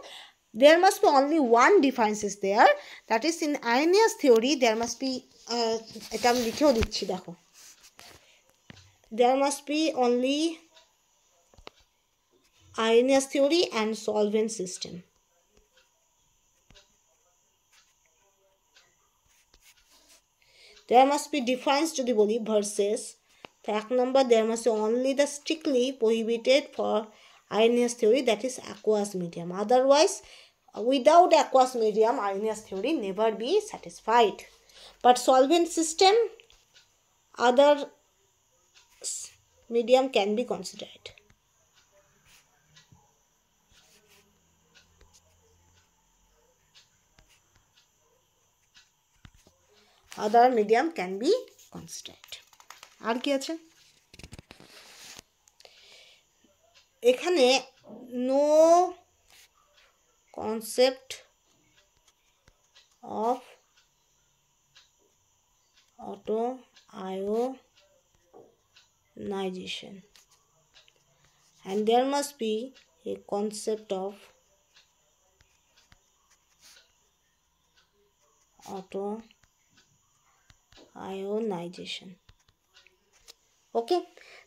Speaker 1: there must be only one difference is there, that is in Arrhenius theory there must be এটা আমি লিখেও দিচ্ছি, দেখো, there must be only Arrhenius theory and solvent system. There must be difference যদি বলি versus, এক number there must be only the strictly prohibited for Arrhenius theory, that is aqueous medium. Otherwise without aqueous medium Arrhenius theory never be satisfied. But solvent system, other medium can be considered. Other medium can be considered. আর কি আছে এখানে? no concept of autoionization, and there must be a concept of autoionization. Okay,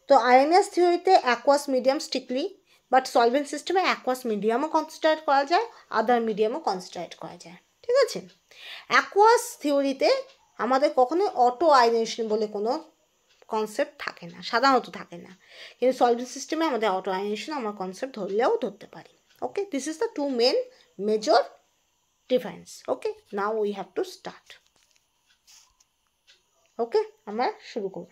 Speaker 1: তো আইএনএস থিওরিতে aqueous medium strictly, but solvent সিস্টেমে aqueous মিডিয়ামও consider করা যায়, আদার মিডিয়ামও কনসিডার করা যায়। ঠিক আছে? অ্যাকোয়াস থিওরিতে আমাদের কখনোই অটো আয়োনাইজেশন বলে কোনো কনসেপ্ট থাকে না, সাধারণত থাকে না, কিন্তু সলভেন্ট সিস্টেমে আমাদের অটো আয়োনাইজেশন আমরা কনসেপ্ট ধরলেও ধরতে পারি। Okay, this is the two main major difference. Okay, now we have to start. Okay, আমরা শুরু করব।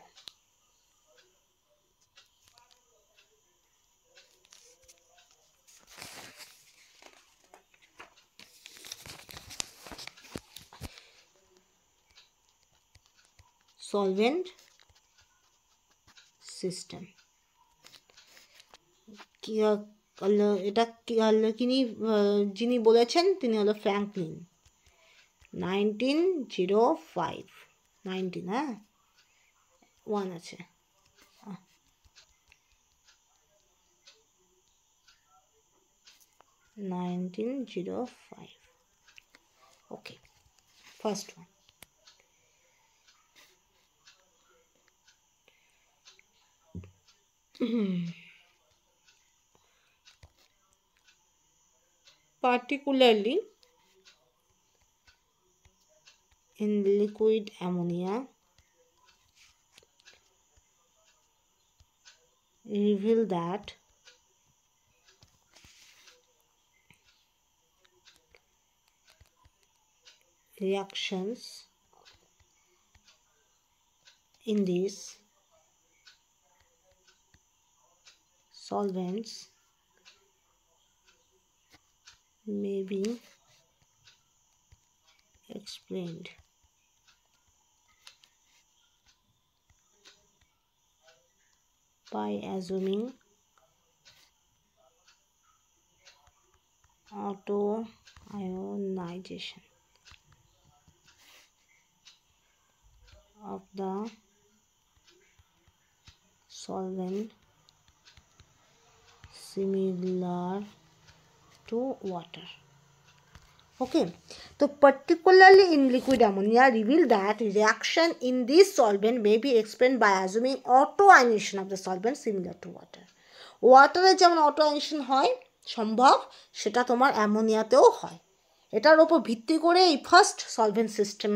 Speaker 1: সলভেন্ট সিস্টেম কি এটা যিনি বলেছেন তিনি হলো ফ্র্যাঙ্কলিন, 1905, 19, হ্যাঁ 1 আছে, 1905. Okay, first one. particularly in liquid ammonia reveal that reactions in these solvents may be explained by assuming autoionization of the solvent similar to water. Okay, so particularly in liquid ammonia reveal that reaction in this solvent may be explained by assuming auto-ionization of the solvent similar to water. ওয়াটারে যেমন অটোআইনেশন হয় সম্ভব, সেটা তোমার অ্যামোনিয়াতেও হয়। এটার ওপর ভিত্তি করে এই ফার্স্ট সলভেন্ট সিস্টেম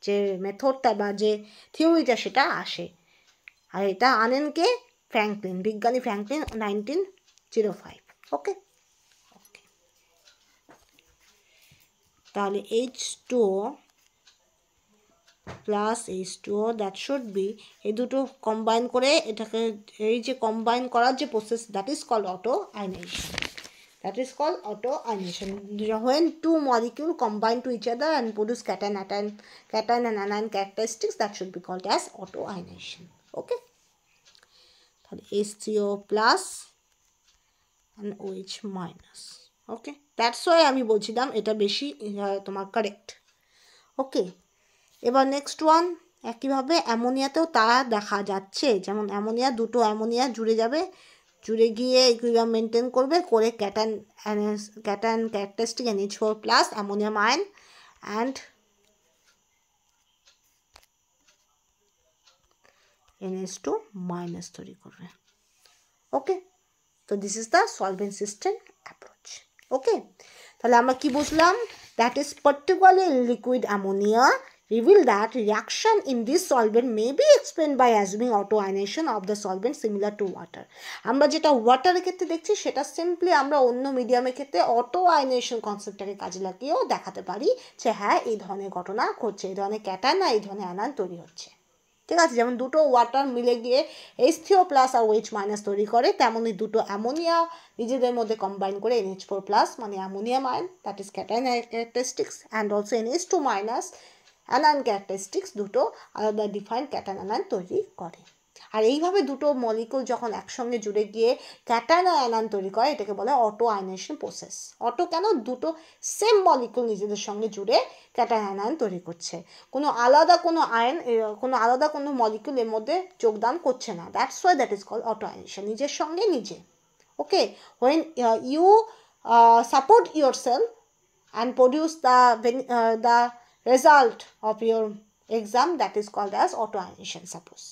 Speaker 1: যে মেথডটা বা যে থিওরিটা সেটা আসে। আর এটা আনেন কে? ফ্র্যাঙ্কলিন, বিজ্ঞানী ফ্র্যাঙ্কলিন 1905। ওকে, তাহলে H2O plus H2O that should B, এই দুটো কম্বাইন করে এটাকে, এই যে কম্বাইন করার যে process, that is called auto ionization. That is called auto-ionization. When two molecules combine to each other and produce cation and anion characteristics, that should be called as auto-ionization. Okay. H3O plus and OH minus. Okay. That's why আমি বলছিলাম এটা বেশি তোমার correct. ওকে, এবার next one একইভাবে অ্যামোনিয়াতেও তা দেখা যাচ্ছে। যেমন অ্যামোনিয়া, দুটো অ্যামোনিয়া জুড়ে যাবে, জুড়ে গিয়ে ইকুইলিব্রিয়াম মেনটেন করবে, করে cation characteristic NH4 plus ammonium ion and NH2 minus তৈরি করবে। ওকে, তো this is the solvent system approach. Okay, তাহলে আমরা কি বুঝলাম? That is particularly in liquid ammonia reveal that reaction in this solvent may be explained by assuming auto-ionization of the solvent similar to water. আমরা যেটা ওয়াটারের ক্ষেত্রে দেখছি সেটা simply আমরা অন্য মিডিয়ামের ক্ষেত্রে অটো আয়নাইজেশন কনসেপ্টটাকে কাজে লাগিয়েও দেখাতে পারি যে হ্যাঁ এই ধরনের ঘটনা ঘটছে, এই ধরনের ক্যাটায়ন না এই ধরনের আয়ন তৈরি হচ্ছে। ঠিক আছে, যেমন দুটো ওয়াটার মিলে গিয়ে H3O প্লাস আর OH মাইনাস তৈরি করে, তেমনই দুটো অ্যামোনিয়া নিজেদের মধ্যে কম্বাইন করে NH4 প্লাস মানে ammonium ion, that is cation characteristics, and also NH2 minus anion characteristics, দুটো আলাদা ডিফাইন্ড ক্যাটায়ন আয়ন তৈরি করে। আর এইভাবে দুটো মলিকুল যখন একসঙ্গে জুড়ে গিয়ে ক্যাটায়ন আয়ন তৈরি করে, এটাকে বলে অটো আয়নাইজেশন প্রসেস। অটো কেন? দুটো সেম মলিকুল নিজেদের সঙ্গে জুড়ে ক্যাটায়ন আয়ন তৈরি করছে, কোনো আলাদা কোনো মলিকুল এর মধ্যে যোগদান করছে না। That's why that is called auto ionization, নিজের সঙ্গে নিজে। Okay, when you support yourself and produce the result of your exam, that is called as auto-ionization, suppose.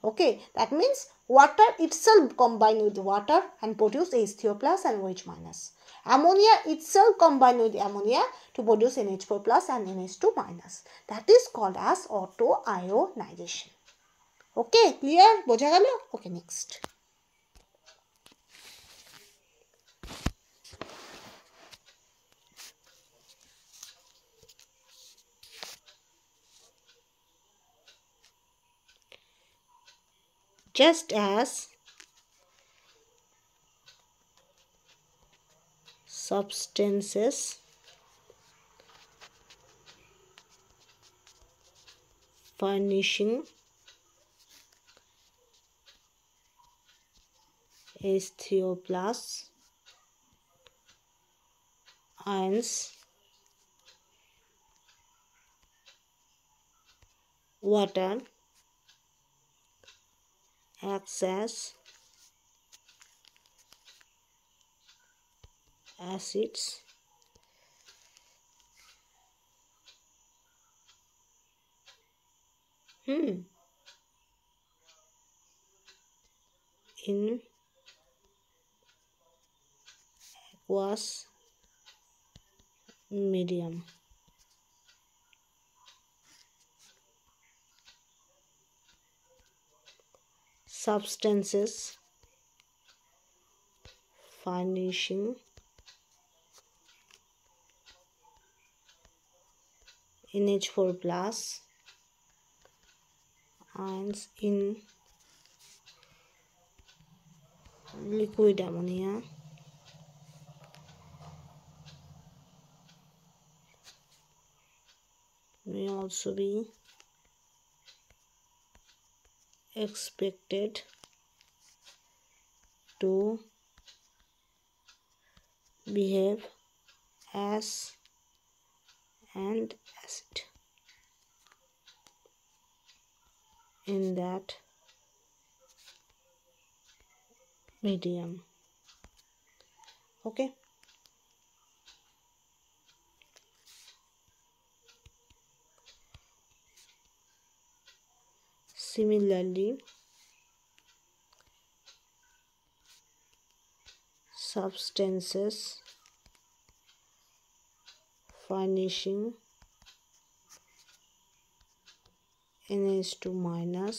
Speaker 1: Okay, that means water itself combine with water and produce H3O plus and OH minus. Ammonia itself combine with ammonia to produce NH4 plus and NH2 minus. That is called as auto-ionization. Okay, clear? বোঝা গেল? Okay, next. Just as substances furnishing H3O plus ions water acts as acids in aqueous medium. Substances furnishing NH4 plus ions in liquid ammonia may also be expected to behave as an acid in that medium. Okay, Similarly, substances furnishing NH2 minus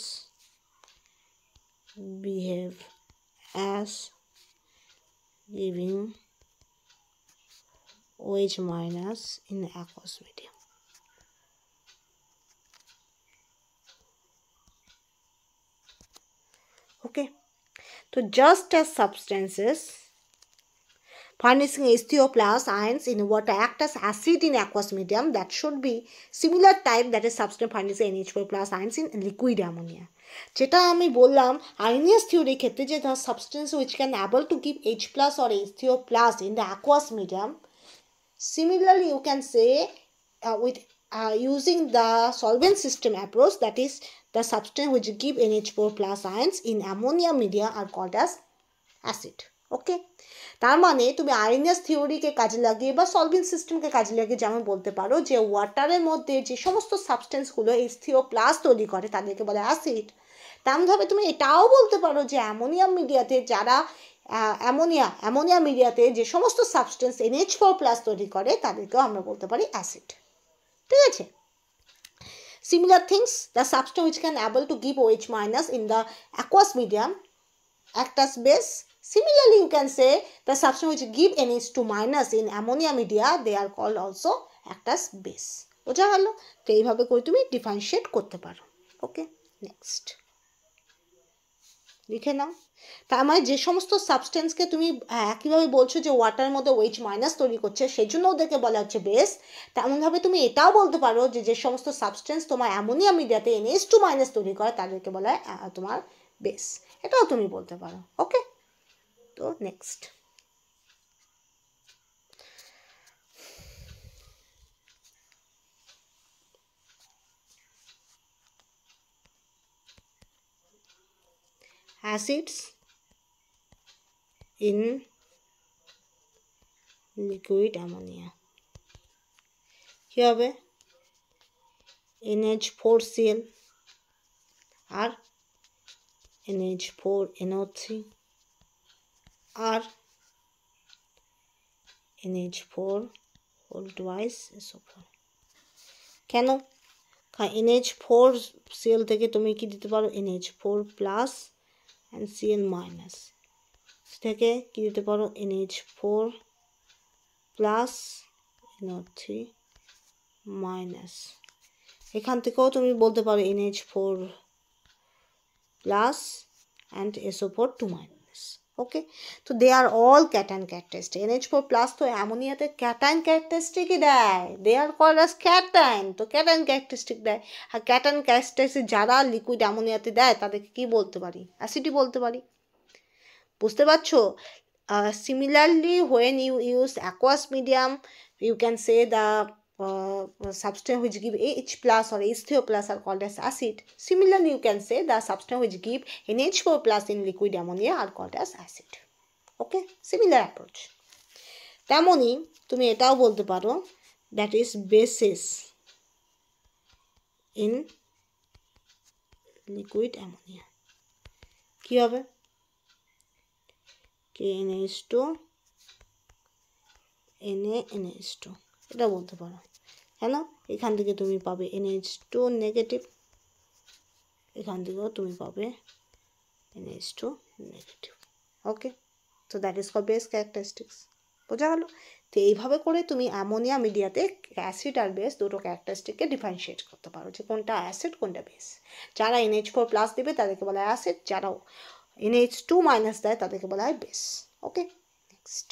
Speaker 1: behave as giving OH minus in aqueous medium. Okay, so just as substances furnishing H3O plus ions in water act as acid in aqueous medium, that should be similar type, that is substance furnishing NH4 plus ions in liquid ammonia. যেটা আমি বললাম Arrhenius theory ক্ষেত্রে যে the substance which can able to give H plus or H3O plus in the aqueous medium, similarly you can say with using the solvent system approach, that is the substance which give NH4 plus ions in ammonia media are called as acid. ওকে, তার মানে তুমি Arrhenius থিওরিকে কাজে লাগিয়ে বা solvent সিস্টেমকে কাজে লাগিয়ে যেমন বলতে পারো যে ওয়াটারের মধ্যে যে সমস্ত সাবস্টেন্সগুলো H3O প্লাস তৈরি করে তাদেরকে বলে অ্যাসিড, তেমনভাবে তুমি এটাও বলতে পারো যে অ্যামোনিয়াম মিডিয়াতে যারা অ্যামোনিয়া মিডিয়াতে যে সমস্ত সাবস্টেন্স NH4 প্লাস তৈরি করে তাদেরকেও আমরা বলতে পারি অ্যাসিড। ঠিক আছে, similar things, the substance which can able to give OH minus in the aqueous medium act as base. Similarly, you can say the substance which give NH2 minus in ammonia media, they are called also act as base. বোঝা গেল? তো এইভাবে করে তুমি differentiate করতে পারো। ওকে, next লিখে নাও। তার মানে যে সমস্ত সাবস্টেন্সকে তুমি একইভাবে বলছো যে ওয়াটারের মধ্যে OH মাইনাস তৈরি করছে সেই জন্য ওদেরকে বলা হচ্ছে বেস, তেমনভাবে তুমি এটাও বলতে পারো যে যে সমস্ত সাবস্টেন্স তোমার অ্যামোনিয়া মিডিয়াতে NH2 মাইনাস তৈরি করে তাদেরকে বলা হয় তোমার বেস, এটাও তুমি বলতে পারো। ওকে, তো next acids in liquid ammonia কি হবে? NH4Cl আর NH4NO3 আর NH4 whole twice SO4। কেন? NH4Cl থেকে তুমি কি দিতে পারো? NH4 plus and Cl minus থেকে কি দিতে পারো? NH4 plus NO3 minus. এখান থেকেও তুমি বলতে পারো NH4 plus and SO4 2 minus। Okay, তো they are all cation characteristic. NH4 plus তো অ্যামোনিয়াতে ক্যাটায়ন ক্যারেক্টারিস্টিকই দেয়, they are called as cation, তো ক্যাটায়ন ক্যারেক্টারিস্টিক দেয়। আর ক্যাটায়ন ক্যারেক্টারিস্টিক যারা লিকুইড অ্যামোনিয়াতে দেয় তাদেরকে কি বলতে পারি? অ্যাসিডই বলতে পারি। বুঝতে পারছো? Similarly, when you use aqueous medium, you can say the substance which give H plus or H3O plus are called as acid. Similarly, you can say the substance which give NH4 plus in liquid ammonia are called as acid. Okay, similar approach. তেমনি তুমি এটাও বলতে পারো that is bases in liquid ammonia কি হবে? KNH2 NaNH2 এটা বলতে পারো। কেন? এখান থেকে তুমি পাবে NH2 নেগেটিভ, এখান থেকেও তুমি পাবে NH2 নেগেটিভ। ওকে, তো that is called base characteristics. বোঝা গেল? তো এইভাবে করে তুমি অ্যামোনিয়া মিডিয়াতে অ্যাসিড আর বেস দুটো ক্যারেক্টারিস্টিককে ডিফারেন্সিয়েট করতে পারো যে কোনটা অ্যাসিড কোনটা বেস। যারা NH4 প্লাস দেবে তাদেরকে বলা হয় অ্যাসিড, যারা NH2 মাইনাস দেয় তাদেরকে বলা হয় বেস। ওকে, নেক্সট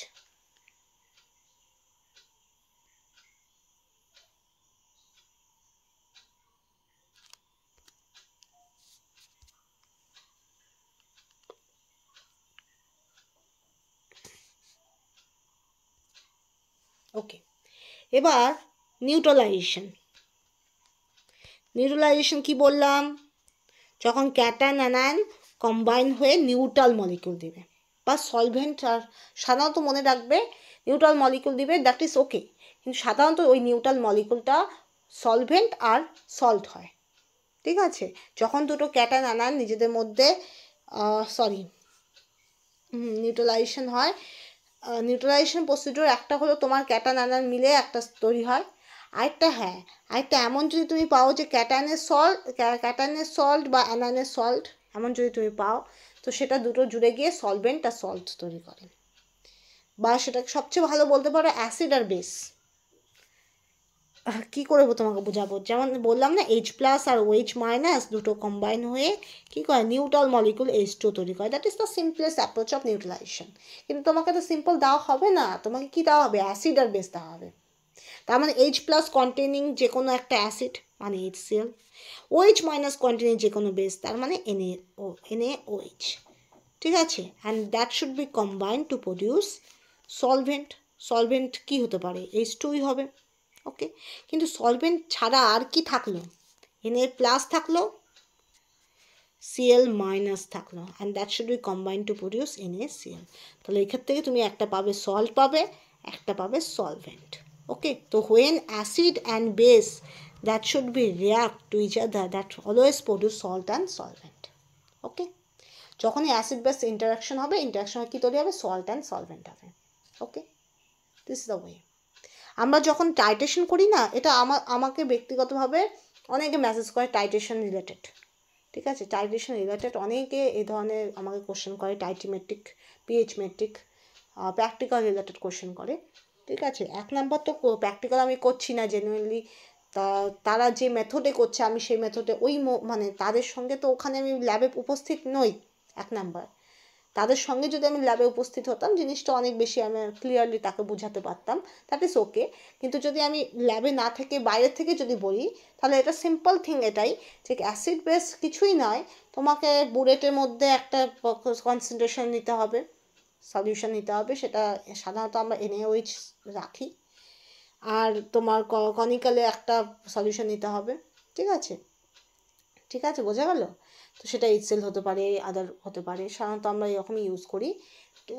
Speaker 1: ওকে, এবার নিউট্রালাইজেশন। নিউট্রালাইজেশন কি বললাম? যখন ক্যাটায়ন অ্যানায়ন কম্বাইন হয়ে নিউট্রাল মলিকিউল দিবে বা সলভেন্ট, আর সাধারণত মনে রাখবে নিউট্রাল মলিকিউল দিবে, দ্যাট ইজ ওকে, কিন্তু সাধারণত ওই নিউট্রাল মলিকিউলটা সলভেন্ট আর সল্ট হয়। ঠিক আছে, যখন দুটো ক্যাটায়ন আনায়ন নিজেদের মধ্যে নিউট্রালাইজেশন হয়, নিউট্রালাইজেশন প্রসিডিউর একটা হলো তোমার ক্যাটায়ন আনায়ন মিলে একটা তৈরি হয়, আরেকটা এমন যদি তুমি পাও যে ক্যাটায়নের সল্ট বা অ্যানায়নের সল্ট এমন যদি তুমি পাও, তো সেটা দুটো জুড়ে গিয়ে সলভেন্ট আর সল্ট তৈরি করে, বা সেটাকে সবচেয়ে ভালো বলতে পারো অ্যাসিড আর বেস। কী করে তোমাকে বোঝাবো, যেমন বললাম না H+ আর OH- দুটো কম্বাইন হয়ে কী করে নিউট্রাল মলিকুল H2 তৈরি করে। That is the simplest approach of neutralisation. কিন্তু তোমাকে তো সিম্পল দেওয়া হবে না, তোমাকে কি দেওয়া হবে, অ্যাসিড আর বেস দেওয়া হবে। তার মানে H+ কন্টেনিং যে কোনো একটা অ্যাসিড মানে HCl, OH- কন্টেনিং যে কোনো বেস তার মানে NaOH, ঠিক আছে। And that should be combined to produce solvent. Solvent কী হতে পারে, H2ই হবে, ওকে। কিন্তু সলভেন্ট ছাড়া আর কি থাকলো, Na+ থাকলো, Cl- থাকলো, and that should be combined to produce NaCl। তাহলে এখান থেকে তুমি একটা পাবে সল্ট পাবে, একটা পাবে সলভেন্ট, ওকে। তো when acid and base that should be react to each other that always produce salt and solvent, okay. যখনই অ্যাসিড বেস ইন্টারাকশন হবে, ইন্টারাকশনে কী তৈরি হবে, সল্ট অ্যান্ড সলভেন্ট হবে, okay. This is the way. আমরা যখন titration করি না, এটা আমাকে ব্যক্তিগতভাবে অনেকে মেসেজ করে টাইট্রেশন রিলেটেড, ঠিক আছে। টাইট্রেশন রিলেটেড অনেকে এই ধরনের আমাকে কোশ্চেন করে, titrimetric, pH metric, practical related question করে, ঠিক আছে। এক নাম্বার তো প্র্যাকটিক্যাল আমি করছি না জেনুইনলি, তারা যে মেথডে করছে আমি সেই মেথডে মানে তাদের সঙ্গে তো ওখানে আমি ল্যাবে উপস্থিত নই, এক নাম্বার। তাদের সঙ্গে যদি আমি ল্যাবে উপস্থিত হতাম, জিনিসটা অনেক বেশি আমি ক্লিয়ারলি তাকে বোঝাতে পারতাম, দ্যাট ইজ ওকে। কিন্তু যদি আমি ল্যাবে না থেকে বাইরের থেকে যদি বলি, তাহলে এটা সিম্পল থিং এটাই যে অ্যাসিড বেস কিছুই নয়, তোমাকে বুলেটের মধ্যে একটা কনসেন্ট্রেশন নিতে হবে, সলিউশন নিতে হবে, সেটা সাধারণত আমরা NaOH রাখি, আর তোমার কনিক্যালে একটা সলিউশন নিতে হবে, ঠিক আছে, ঠিক আছে, বোঝা গেল। তো সেটা HCl হতে পারে, আদার হতে পারে, সাধারণত আমরা এরকমই ইউজ করি। তো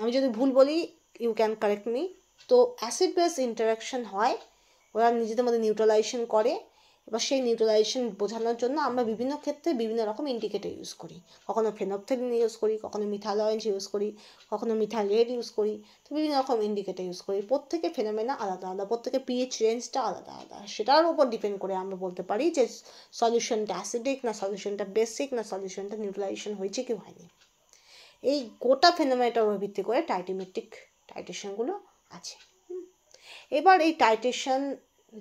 Speaker 1: আমি যদি ভুল বলি ইউ ক্যান কারেক্ট মি। তো অ্যাসিড বেস ইন্টারাকশন হয়, ওরা নিজেদের মধ্যে নিউট্রালাইজেশন করে, এবার সেই নিউট্রালাইজেশন বোঝানোর জন্য আমরা বিভিন্ন ক্ষেত্রে বিভিন্ন রকম ইন্ডিকেটর ইউজ করি, কখনো ফেনফথেলিন ইউজ করি, কখনো মিথাইল অরেঞ্জ ইউজ করি, কখনো মিথাইল রেড ইউজ করি। তো বিভিন্ন রকম ইন্ডিকেটর ইউজ করি, প্রত্যেকে ফেনোমেনা আলাদা আলাদা, প্রত্যেকে পিএইচ রেঞ্জটা আলাদা আলাদা, সেটার উপর ডিপেন্ড করে আমরা বলতে পারি যে সলিউশনটা অ্যাসিডিক না সলিউশনটা বেসিক না সলিউশনটা নিউট্রালাইজেশন হয়েছে কি হয়নি। এই গোটা ফেনোমেনাটার উপর ভিত্তি করে টাইট্রেশনগুলো আছে। এবার এই টাইট্রেশন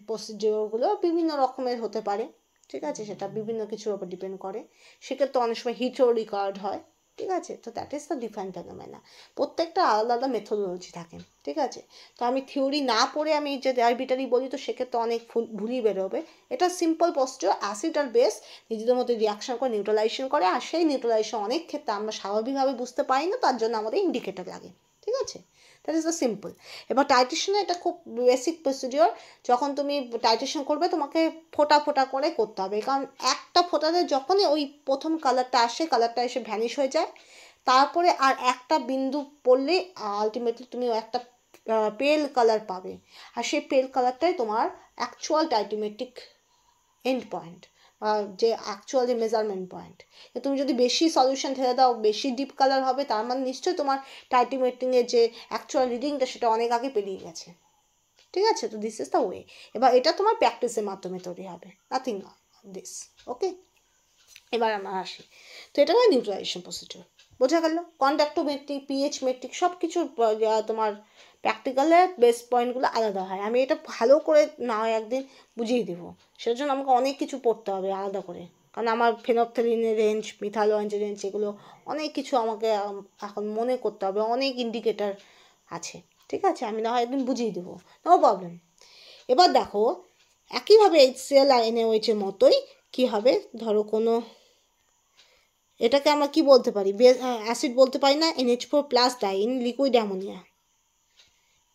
Speaker 1: প্রসিডিওরগুলো বিভিন্ন রকমের হতে পারে, ঠিক আছে, সেটা বিভিন্ন কিছুর উপর ডিপেন্ড করে, সেক্ষেত্রে অনেক সময় হিটও রিকোয়ার্ড হয়, ঠিক আছে। তো that is the different phenomena, প্রত্যেকটা আলাদা আলাদা মেথোডোলজি থাকে, ঠিক আছে। তো আমি থিওরি না পড়ে আমি যদি আরবিটারি বলি, তো সেক্ষেত্রে অনেক ভুলই বেরোবে। এটা সিম্পল প্রসিডিওর, অ্যাসিড আর বেস নিজেদের মধ্যে রিয়াকশন করে নিউট্রালাইজেশন করে, আর সেই নিউট্রালাইজেশন অনেক ক্ষেত্রে আমরা স্বাভাবিকভাবে বুঝতে পারি না, তার জন্য আমাদের ইন্ডিকেটর লাগে, ঠিক আছে। That is the simple. এবার টাইট্রেশনে এটা খুব বেসিক প্রসিডিওর, যখন তুমি টাইট্রেশন করবে তোমাকে ফোঁটা ফোঁটা করে করতে হবে, কারণ একটা ফোঁটাতে যখনই ওই প্রথম কালারটা আসে, কালারটা এসে ভ্যানিশ হয়ে যায়, তারপরে আর একটা বিন্দু পড়লে আলটিমেটলি তুমি একটা পেল কালার পাবে, আর সেই পেল কালারটাই তোমার অ্যাকচুয়াল টাইট্রিমেট্রিক এন্ড পয়েন্ট, যে অ্যাকচুয়াল যে মেজারমেন্ট পয়েন্ট। তুমি যদি বেশি সলিউশন ঢেলে দাও, বেশি ডিপ কালার হবে, তার মানে নিশ্চয়ই তোমার টাইট্রিমেট্রিংয়ের যে অ্যাকচুয়াল রিডিংটা সেটা অনেক আগে পেরিয়ে গেছে, ঠিক আছে। তো দিস ইজ দ্য ওয়ে। এবার এটা তোমার প্র্যাকটিসের মাধ্যমে তৈরি হবে, নাথিং দিস, ওকে। এবার আমরা আসি, তো এটা হয় নিউট্রালাইজেশন প্রসিডিওর, বোঝা গেল। কন্ডাক্টোমেট্রিক, পিএইচ মেট্রিক সব কিছু তোমার প্র্যাকটিক্যালে বেস পয়েন্টগুলো আলাদা হয়। আমি এটা ভালো করে না হয় একদিন বুঝিয়ে দেবো, সেটার জন্য আমাকে অনেক কিছু পড়তে হবে আলাদা করে, কারণ আমার ফেনফথেলিনের রেঞ্জ, মিথাইল অরেঞ্জের রেঞ্জ, এগুলো অনেক কিছু আমাকে এখন মনে করতে হবে, অনেক ইন্ডিকেটার আছে, ঠিক আছে। আমি না হয় একদিন বুঝিয়ে দেবো, নো প্রবলেম। এবার দেখো একইভাবে HCl আর NaOH এর মতোই কী হবে, ধরো কোনো এটাকে আমরা কি বলতে পারি, অ্যাসিড বলতে পারি না, NH4+ দেয় ইন লিকুইড অ্যামোনিয়া।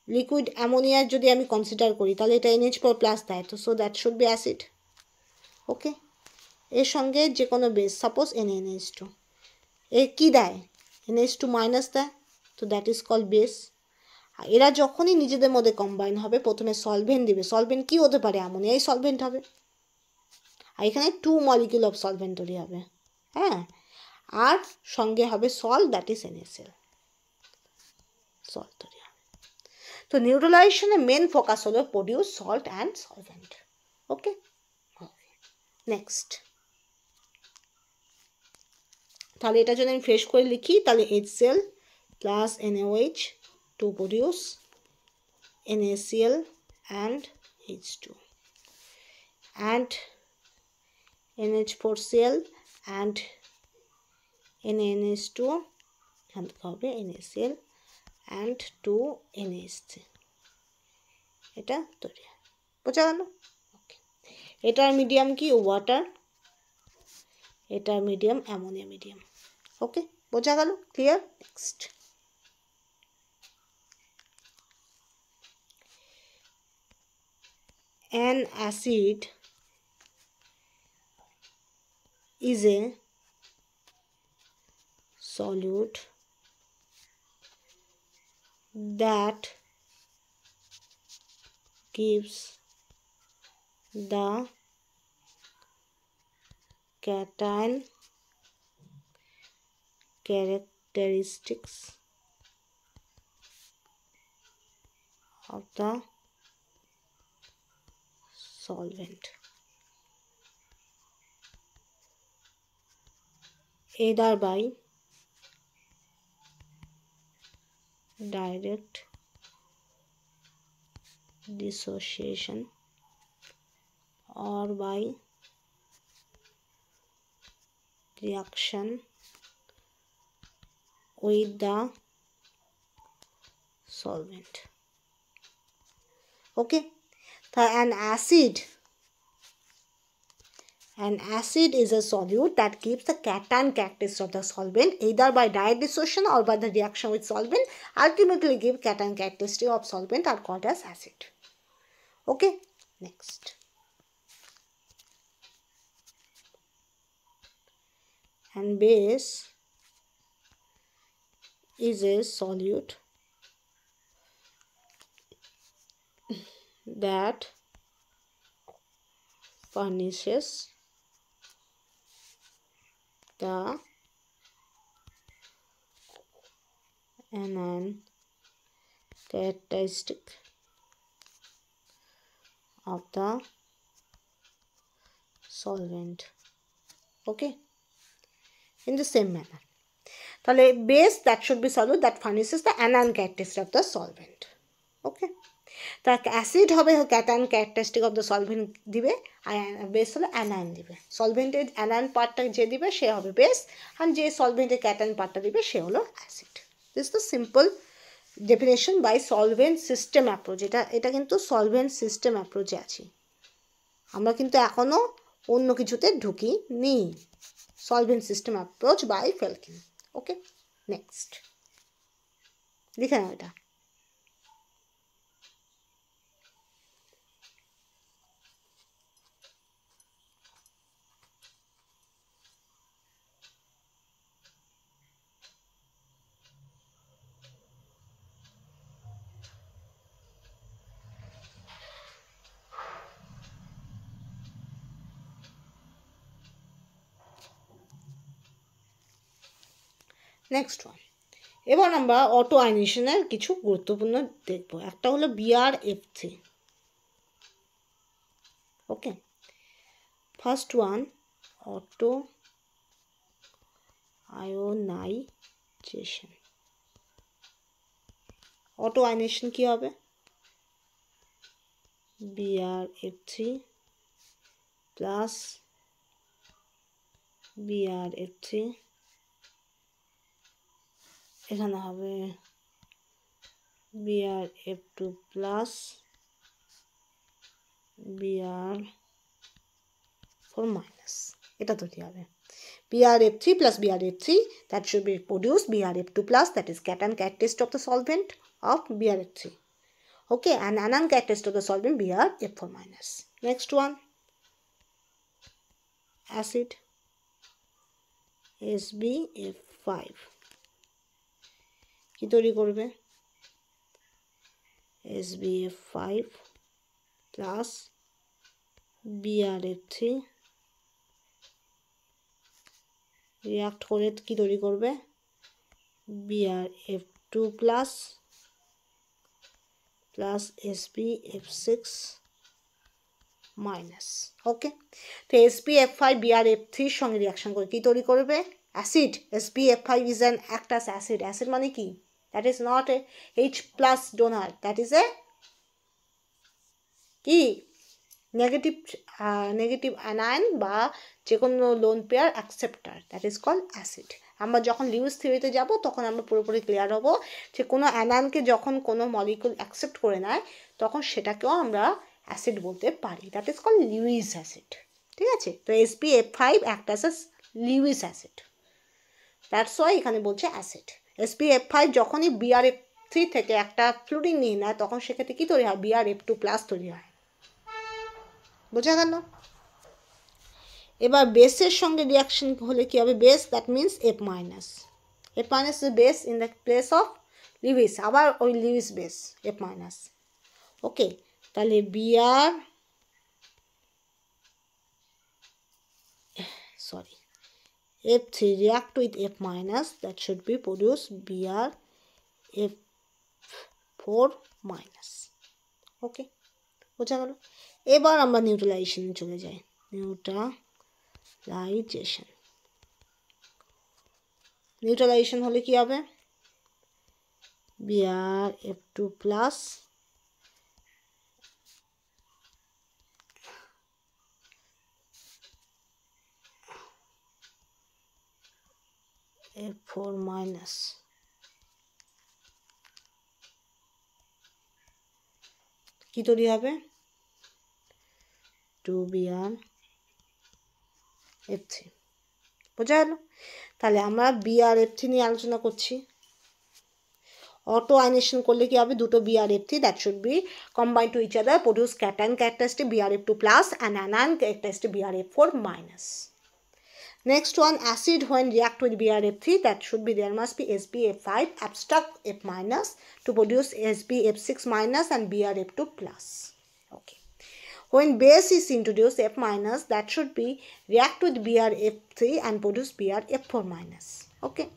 Speaker 1: লিকুইড অ্যামোনিয়ার যদি আমি কনসিডার করি, তাহলে এটা NH4+ দেয়, তো so that should be acid, okay. এর সঙ্গে যে কোনো বেস, সাপোজ NaNH2, এ কী দেয়, NH2- দেয়, তো দ্যাট ইজ কল বেস। আর এরা যখনই নিজেদের মধ্যে কম্বাইন হবে, প্রথমে সলভেন্ট দিবে, সলভেন্ট কী হতে পারে, অ্যামোনিয়াই সলভেন্ট হবে। আর এখানে 2 মলিকিউল অফ সলভেন্ট তৈরি হবে, হ্যাঁ, আর সঙ্গে হবে salt, that is NaCl, salt তৈরি হবে। তো নিউট্রালাইজেশনের মেন ফোকাস হলো produce salt and solvent. Okay, next তাহলে এটা যদি আমি ফ্রেশ করে লিখি তাহলে HCl plus NaOH to produce NaCl and H2 and NH4Cl and NaNH2 এখান থেকে হবে NaCl and 2NaHC, এটা তৈরি হয়। বোঝা গেল? ওকে, এটার মিডিয়াম কি? ওয়াটার, এটার মিডিয়াম অ্যামোনিয়া মিডিয়াম। ওকে, বোঝা গেল? Clear? Next an acid is a solute that gives the cation characteristics of the solvent either by direct dissociation or by reaction with the solvent. Okay, so an acid is a solute that gives the cation characteristics of the solvent either by direct dissociation or by the reaction with solvent, ultimately give cation characteristics of solvent are called as acid. Okay, next and base is a solute that furnishes the anion characteristic of the solvent. Okay, in the same manner তাহলে base that should be solute that furnishes the anion characteristic of the solvent. Okay, তা acid হবে cation characteristic of the solvent দিবে, আর base হলো anion দিবে। সলভেন্টের anion পার্টটা যে দিবে সে হবে বেস, আর যে সলভেন্টের ক্যাটায়ন পার্টটা দিবে সে হলো acid. This the simple definition by solvent system approach. এটা কিন্তু সলভেন্ট সিস্টেম অ্যাপ্রোচে আছি আমরা, কিন্তু এখনও অন্য কিছুতে ঢুকি নি। Solvent system approach by Felkin. Okay, next লিখে নাও এটা। নেক্সট ওয়ান, এবার আমরা অটো আয়নেশনের কিছু গুরুত্বপূর্ণ দেখব। একটা হলো BrF3। Okay, first one auto ionization. Auto ionization কি হবে? BrF3 প্লাস BrF3, এখানে হবে BrF2 প্লাস Br4 মাইনাস, এটা তৈরি হবে BrF3 plus BrF3 that should be produced BrF2 plus, that is cation characteristic of the solvent of BrF3. Okay, and anion characteristic of the solvent BrF4 minus. Next one, acid SbF5 কি তৈরি করবে? SbF5 plus BrF3 react করে কি তৈরি করবে, BrF2 plus SbF6 minus. ওকে, তো SbF5 BrF3 এর সঙ্গে রিয়াকশন করে কি তৈরি করবে, acid. SbF5 is an act as acid. Acid মানে কি, that is not a H plus donor, that is a কি নেগেটিভ অ্যানায়ন বা যে কোনো lone pair acceptor, that is called acid. আমরা যখন লিউইস থিওরিতে যাব তখন আমরা পুরোপুরি ক্লিয়ার হব যে কোনো অ্যানায়নকে যখন কোনো মলিকুল অ্যাকসেপ্ট করে নেয় তখন সেটাকেও আমরা অ্যাসিড বলতে পারি, that is called Lewis acid. ঠিক আছে, তো SbF5 act as a Lewis acid, that's why এখানে বলছে অ্যাসিড। SbF5 যখনই BrF3 থেকে একটা ফ্লুরিন নিয়ে নেয় তখন সেক্ষেত্রে কী তৈরি হয়, BrF2 প্লাস তৈরি হয়। বোঝা গেল? এবার বেসের সঙ্গে রিয়াকশন হলে কি হবে, base that means F minus. F minus is base in the place of Lewis, আবার ওই লিউইস বেস F মাইনাস। ওকে, তাহলে F3 react with F minus, that should be produce BrF4 minus. ওকে, বোঝা গেল? এবার আমরা নিউট্রালাইজেশনে চলে যাই। নিউট্রালাইজেশন হলে কি হবে, BrF2 প্লাস F4 মাইনাস। কি তৈরি হবে, 2BrF3। বোঝা গেল? তাহলে আমরা BrF3 নিয়ে আলোচনা করছি। অটো আয়নেশন করলে কি হবে, দুটো BrF3 that should be combined to each other produce cation characteristic BrF2 plus and anion characteristic BrF4 minus. Next one, acid when react with BrF3, that should be, there must be SbF5 abstract F minus to produce SbF6 minus and BrF2 plus. Okay. When base is introduced F minus, that should be react with BrF3 and produce BrF4 minus. Okay.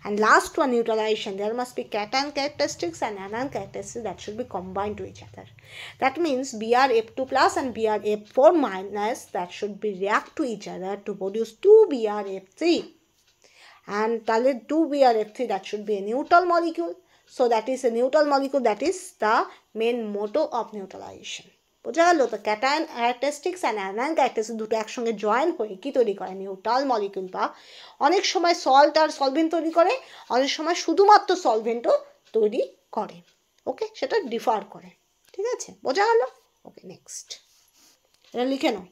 Speaker 1: And last one, neutralization. There must be cation characteristics and anion characteristics that should be combined to each other. That means BrF2 plus and BrF4 minus that should be react to each other to produce 2BrF3. And 2BrF3 that should be a neutral molecule. So that is a neutral molecule, that is the main motto of neutralization. বোঝা গেল? তো cation characteristics and anion characteristics দুটো একসঙ্গে join হয়ে কী তৈরি করে, neutral molecule, বা অনেক সময় সল্ট আর সলভেন্ট তৈরি করে, অনেক সময় শুধুমাত্র সলভেন্টও তৈরি করে। ওকে, সেটা ডিফার করে। ঠিক আছে, বোঝা গেল? ওকে, নেক্সট এটা লিখে নাও।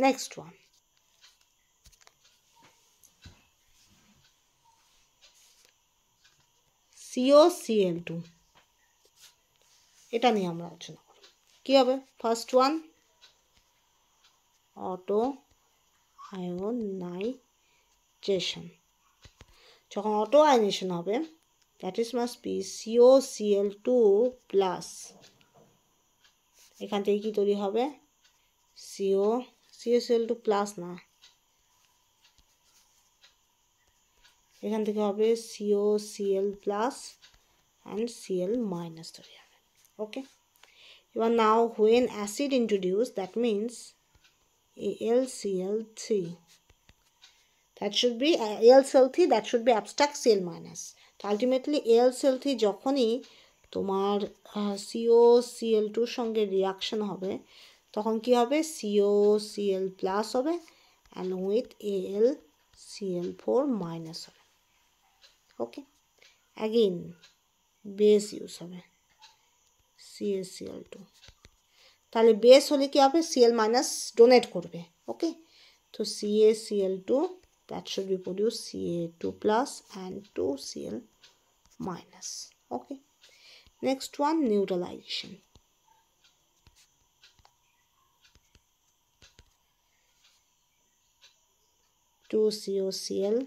Speaker 1: Next one, COCl2, এটা নিয়ে আমরা আলোচনা করব। কি হবে, ফার্স্ট ওয়ান, অটো আয়োনাইজেশন। যখন অটো আয়নেশন হবে, that is must be COCl2 plus, এখান থেকে কি তৈরি হবে, COCl2 প্লাস না, এখান থেকে হবে COCl plus and Cl minus তৈরি হবে। ওকে, এবার নাও when acid introduced, that means AlCl3, that should be AlCl3, that should be abstract Cl minus. তো আলটিমেটলি AlCl3 যখনই তোমার COCl2 সঙ্গে রিয়াকশন হবে তখন কি হবে, COCl প্লাস হবে and with AlCl4 minus হবে। ওকে, অ্যাগেইন বেস ইউজ হবে CaCl2, তাহলে বেস হলে কি হবে, Cl মাইনাস ডোনেট করবে। ওকে, তো CaCl2 that should be produce Ca2 plus and 2Cl minus. Okay, next one, neutralization. 2COCl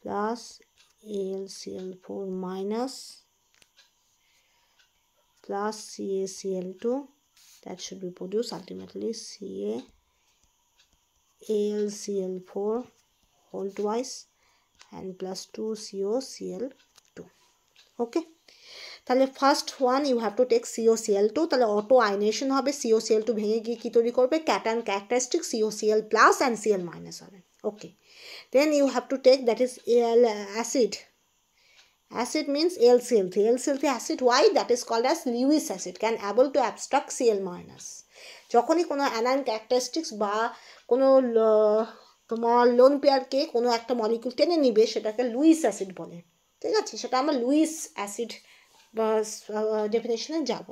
Speaker 1: plus AlCl4 minus plus CaCl2, that should be produced ultimately CaAlCl4 whole twice and plus 2COCl2. okay, তাহলে first one you have to take COCl2, তাহলে auto আয়নেশন হবে, COCl2 ভেঙে গিয়ে কি তৈরি করবে, cation characteristic COCl plus and Cl minus হবে। Okay, then you have to take that is acid, acid means AlCl3, AlCl3 acid, why? That is called as Lewis acid, can able to abstract Cl minus। যখনই কোনো anion characteristics বা কোনো তোমার loan পেয়ারকে কোনো একটা molecule টেনে নিবে সেটাকে লুইস অ্যাসিড বলে, ঠিক আছে, সেটা আমরা লুইস অ্যাসিড ডেফিনেশনে যাব।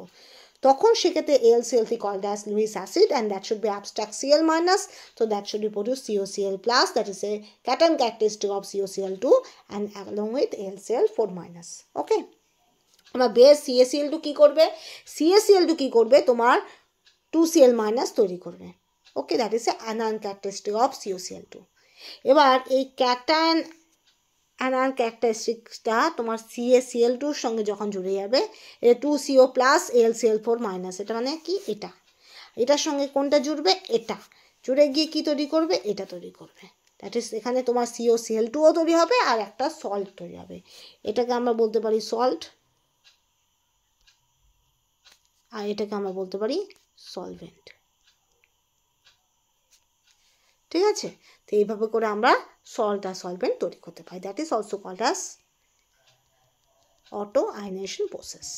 Speaker 1: তখন সেক্ষেত্রে AlCl3 called as Lewis acid and that should be abstract Cl minus, so that should be produced COCl plus, that is a cation characteristic of COCl2 and along with AlCl4 minus। ওকে, আমার base CaCl2 কি করবে, CaCl2 কি করবে, তোমার 2Cl minus তৈরি করবে। Okay, that is a anion characteristic of COCl2। এবার এই ক্যাটায়ন অ্যানায়ন ক্যারেক্টারিস্টিক্সটা তোমার CaCl2 সঙ্গে যখন জুড়ে যাবে, এ 2CO প্লাস AlCl4 মাইনাস, এটা মানে কি, এটা এটার সঙ্গে কোনটা জুড়বে, এটা জুড়ে গিয়ে কি তৈরি করবে, এটা তৈরি করবে। দ্যাট ইজ এখানে তোমার COCl2ও তৈরি হবে আর একটা সল্ট তৈরি হবে, এটাকে আমরা বলতে পারি সল্ট আর এটাকে আমরা বলতে পারি সলভেন্ট। ঠিক আছে, তো এইভাবে করে আমরা সল্ট আর সলভেন্ট তৈরি করতে পারি, that is also called as auto ionization process.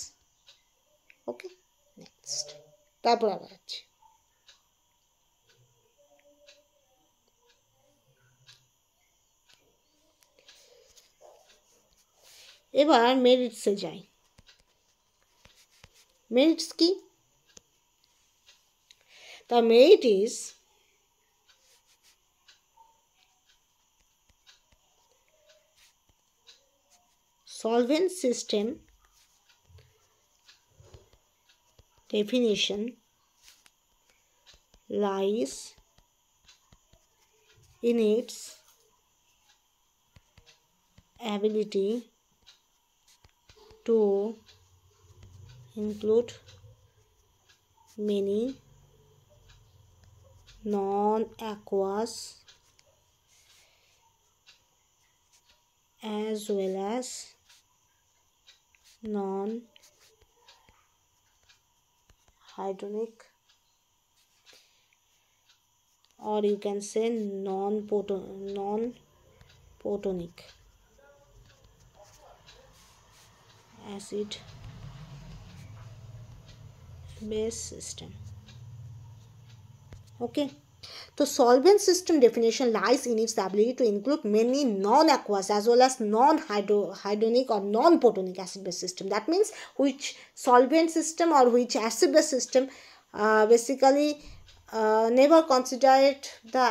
Speaker 1: Okay, next, তারপর আবার আছে এবার মেরিটসে যাই। মেরিটস কি, the merit is solvent system definition lies in its ability to include many non-aqueous as well as non-hydronic, or you can say non-protonic acid base system. Okay, so solvent system definition lies in its ability to include many non-aqueous as well as non-hydronic or non-protonic acid base system. That means which solvent system or which acid base system basically never considered the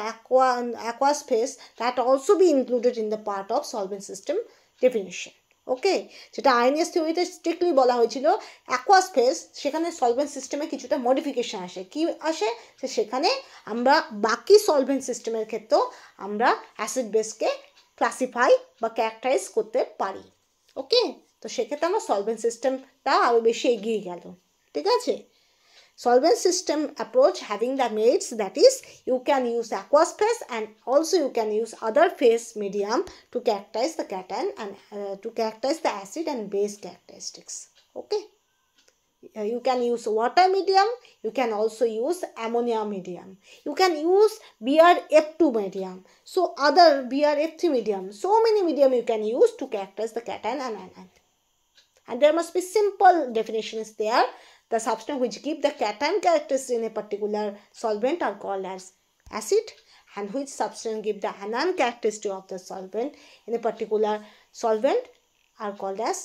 Speaker 1: aqueous phase, that also be included in the part of solvent system definition. ওকে, যেটা INS থিওরিতে strictly বলা হয়েছিল aqueous phase, সেখানে solvent সিস্টেমে কিছুটা modification আসে, কি আসে, সেখানে আমরা বাকি সলভেন্ট সিস্টেমের ক্ষেত্রেও আমরা অ্যাসিড বেসকে ক্লাসিফাই বা ক্যারেক্টারাইজ করতে পারি। ওকে, তো সেক্ষেত্রে আমরা সলভেন্ট সিস্টেমটা আরও বেশি এগিয়ে গেল। ঠিক আছে, solvent system approach having the merits, that is you can use aqueous phase and also you can use other phase medium to characterize the cation and to characterize the acid and base characteristics. Okay, you can use water medium, you can also use ammonia medium, you can use BrF2 medium, so other BrF3 medium, so many medium you can use to characterize the cation and anion. And there must be simple definitions there. The substance which give the cation characteristics in a particular solvent are called as acid, and which substance give the anion characteristic of the solvent in a particular solvent are called as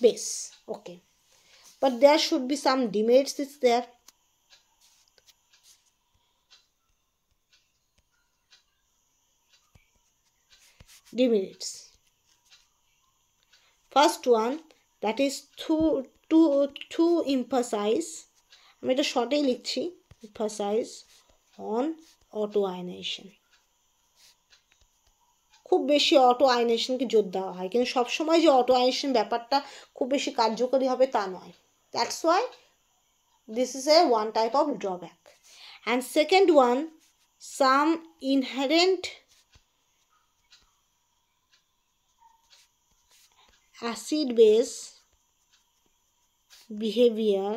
Speaker 1: base. Okay, but there should be some demerits is there. Demerits. First one, that is to emphasize, আমি এটা শর্টেই লিখছি, emphasize on auto ionization. খুব বেশি auto আয়নেশনকে জোর দেওয়া হয়, কিন্তু সবসময় যে অটো আয়নেশন ব্যাপারটা খুব বেশি কার্যকরী হবে তা নয়। That's why this is a one type of drawback. And second one, some inherent acid base behavior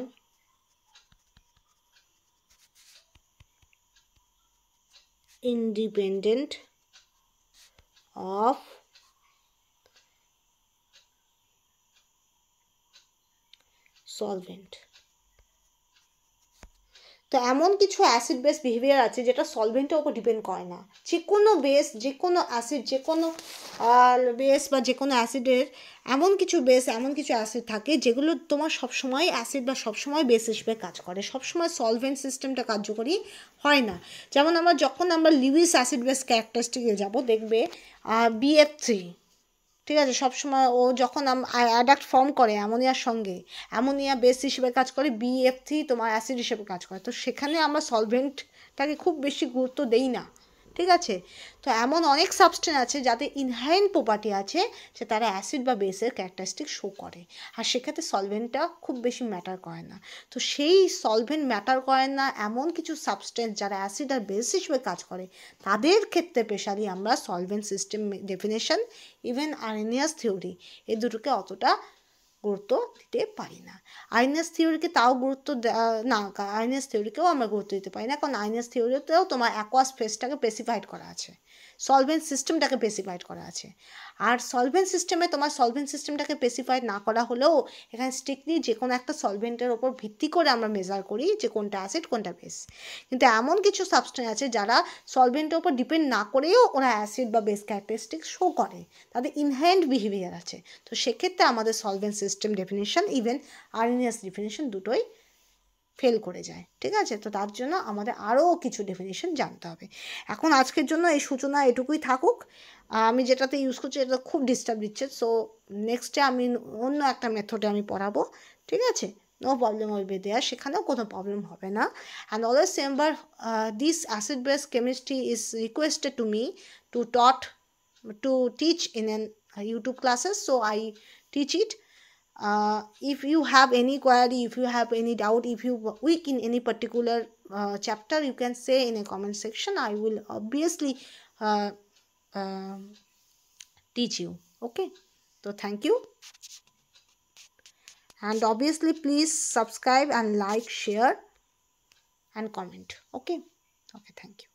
Speaker 1: independent of solvent. তো এমন কিছু অ্যাসিড বেস বিহেভিয়ার আছে যেটা সলভেন্টের উপর ডিপেন্ড করে না। যে কোনো বেস, যে কোনো অ্যাসিড, যে কোনো বেস বা যে কোনো অ্যাসিডের এমন কিছু বেস, এমন কিছু অ্যাসিড থাকে যেগুলো তোমার সবসময় অ্যাসিড বা সবসময় বেস হিসেবে কাজ করে, সবসময় সলভেন্ট সিস্টেমটা কার্যকরী হয় না। যেমন যখন আমরা লিউইস অ্যাসিড বেস ক্যারেক্টারিস্টিকে যাব, দেখবে BF3, ঠিক আছে, সবসময় ও যখন অ্যাডাক্ট ফর্ম করে অ্যামোনিয়ার সঙ্গে, অ্যামোনিয়া বেস হিসেবে কাজ করে, BF3 তোমার অ্যাসিড হিসেবে কাজ করে। তো সেখানে আমরা সলভেন্টটাকে খুব বেশি গুরুত্ব দেই না, ঠিক আছে। তো এমন অনেক সাবস্টেন্স আছে যাদের ইনহারেন্ট প্রপার্টি আছে যে তারা অ্যাসিড বা বেসের ক্যারেক্টারিস্টিক শো করে, আর সেক্ষেত্রে সলভেন্টটা খুব বেশি ম্যাটার করে না। তো সেই সলভেন্ট ম্যাটার করে না এমন কিছু সাবস্টেন্স যারা অ্যাসিড আর বেস হিসেবে কাজ করে, তাদের ক্ষেত্রে স্পেশালি আমরা solvent system definition, even Arrhenius theory, এই দুটোকে অতটা গুরুত্ব দিতে পারি না। আর্নিয়াস থিওরিকে তাও গুরুত্ব না, আর্নিয়াস থিওরিকেও আমরা গুরুত্ব দিতে পারি না, কারণ আর্নিয়াস থিওরিতেও তোমার অ্যাকোয়াস ফেজটাকে স্পেসিফাইড করা আছে, সলভেন্ট সিস্টেমটাকে স্পেসিফাইড করা আছে। আর সলভেন্ট সিস্টেমে তোমার সলভেন্ট সিস্টেমটাকে স্পেসিফাইড না করা হলেও এখানে স্ট্রিক্টলি যে কোনো একটা সলভেন্টের ওপর ভিত্তি করে আমরা মেজার করি যে কোনটা অ্যাসিড কোনটা বেস। কিন্তু এমন কিছু সাবস্টেন্স আছে যারা সলভেন্টের ওপর ডিপেন্ড না করেও ওরা অ্যাসিড বা বেস ক্যারেক্টারিস্টিক শো করে, তাদের ইনহারেন্ট বিহেভিয়ার আছে। তো সেক্ষেত্রে আমাদের solvent system definition, even Arrhenius definition দুটোই ফেল করে যায়, ঠিক আছে। তো তার জন্য আমাদের আরও কিছু ডেফিনেশন জানতে হবে। এখন আজকের জন্য এই সূচনা এটুকুই থাকুক। আমি যেটাতে ইউজ করছি এটা খুব ডিস্টার্ব দিচ্ছে, সো নেক্সটে আমি অন্য একটা মেথডে আমি পড়াবো, ঠিক আছে। নো প্রবলেম উইল দেয়ার, সেখানেও কোনো প্রবলেম হবে না। And always remember, this acid base chemistry is requested to me to teach in an YouTube classes, so I teach it. If you have any query, if you have any doubt, if you weak in any particular chapter, you can say in a comment section. I will obviously teach you. Okay, so thank you, and obviously please subscribe and like, share and comment. Okay, thank you.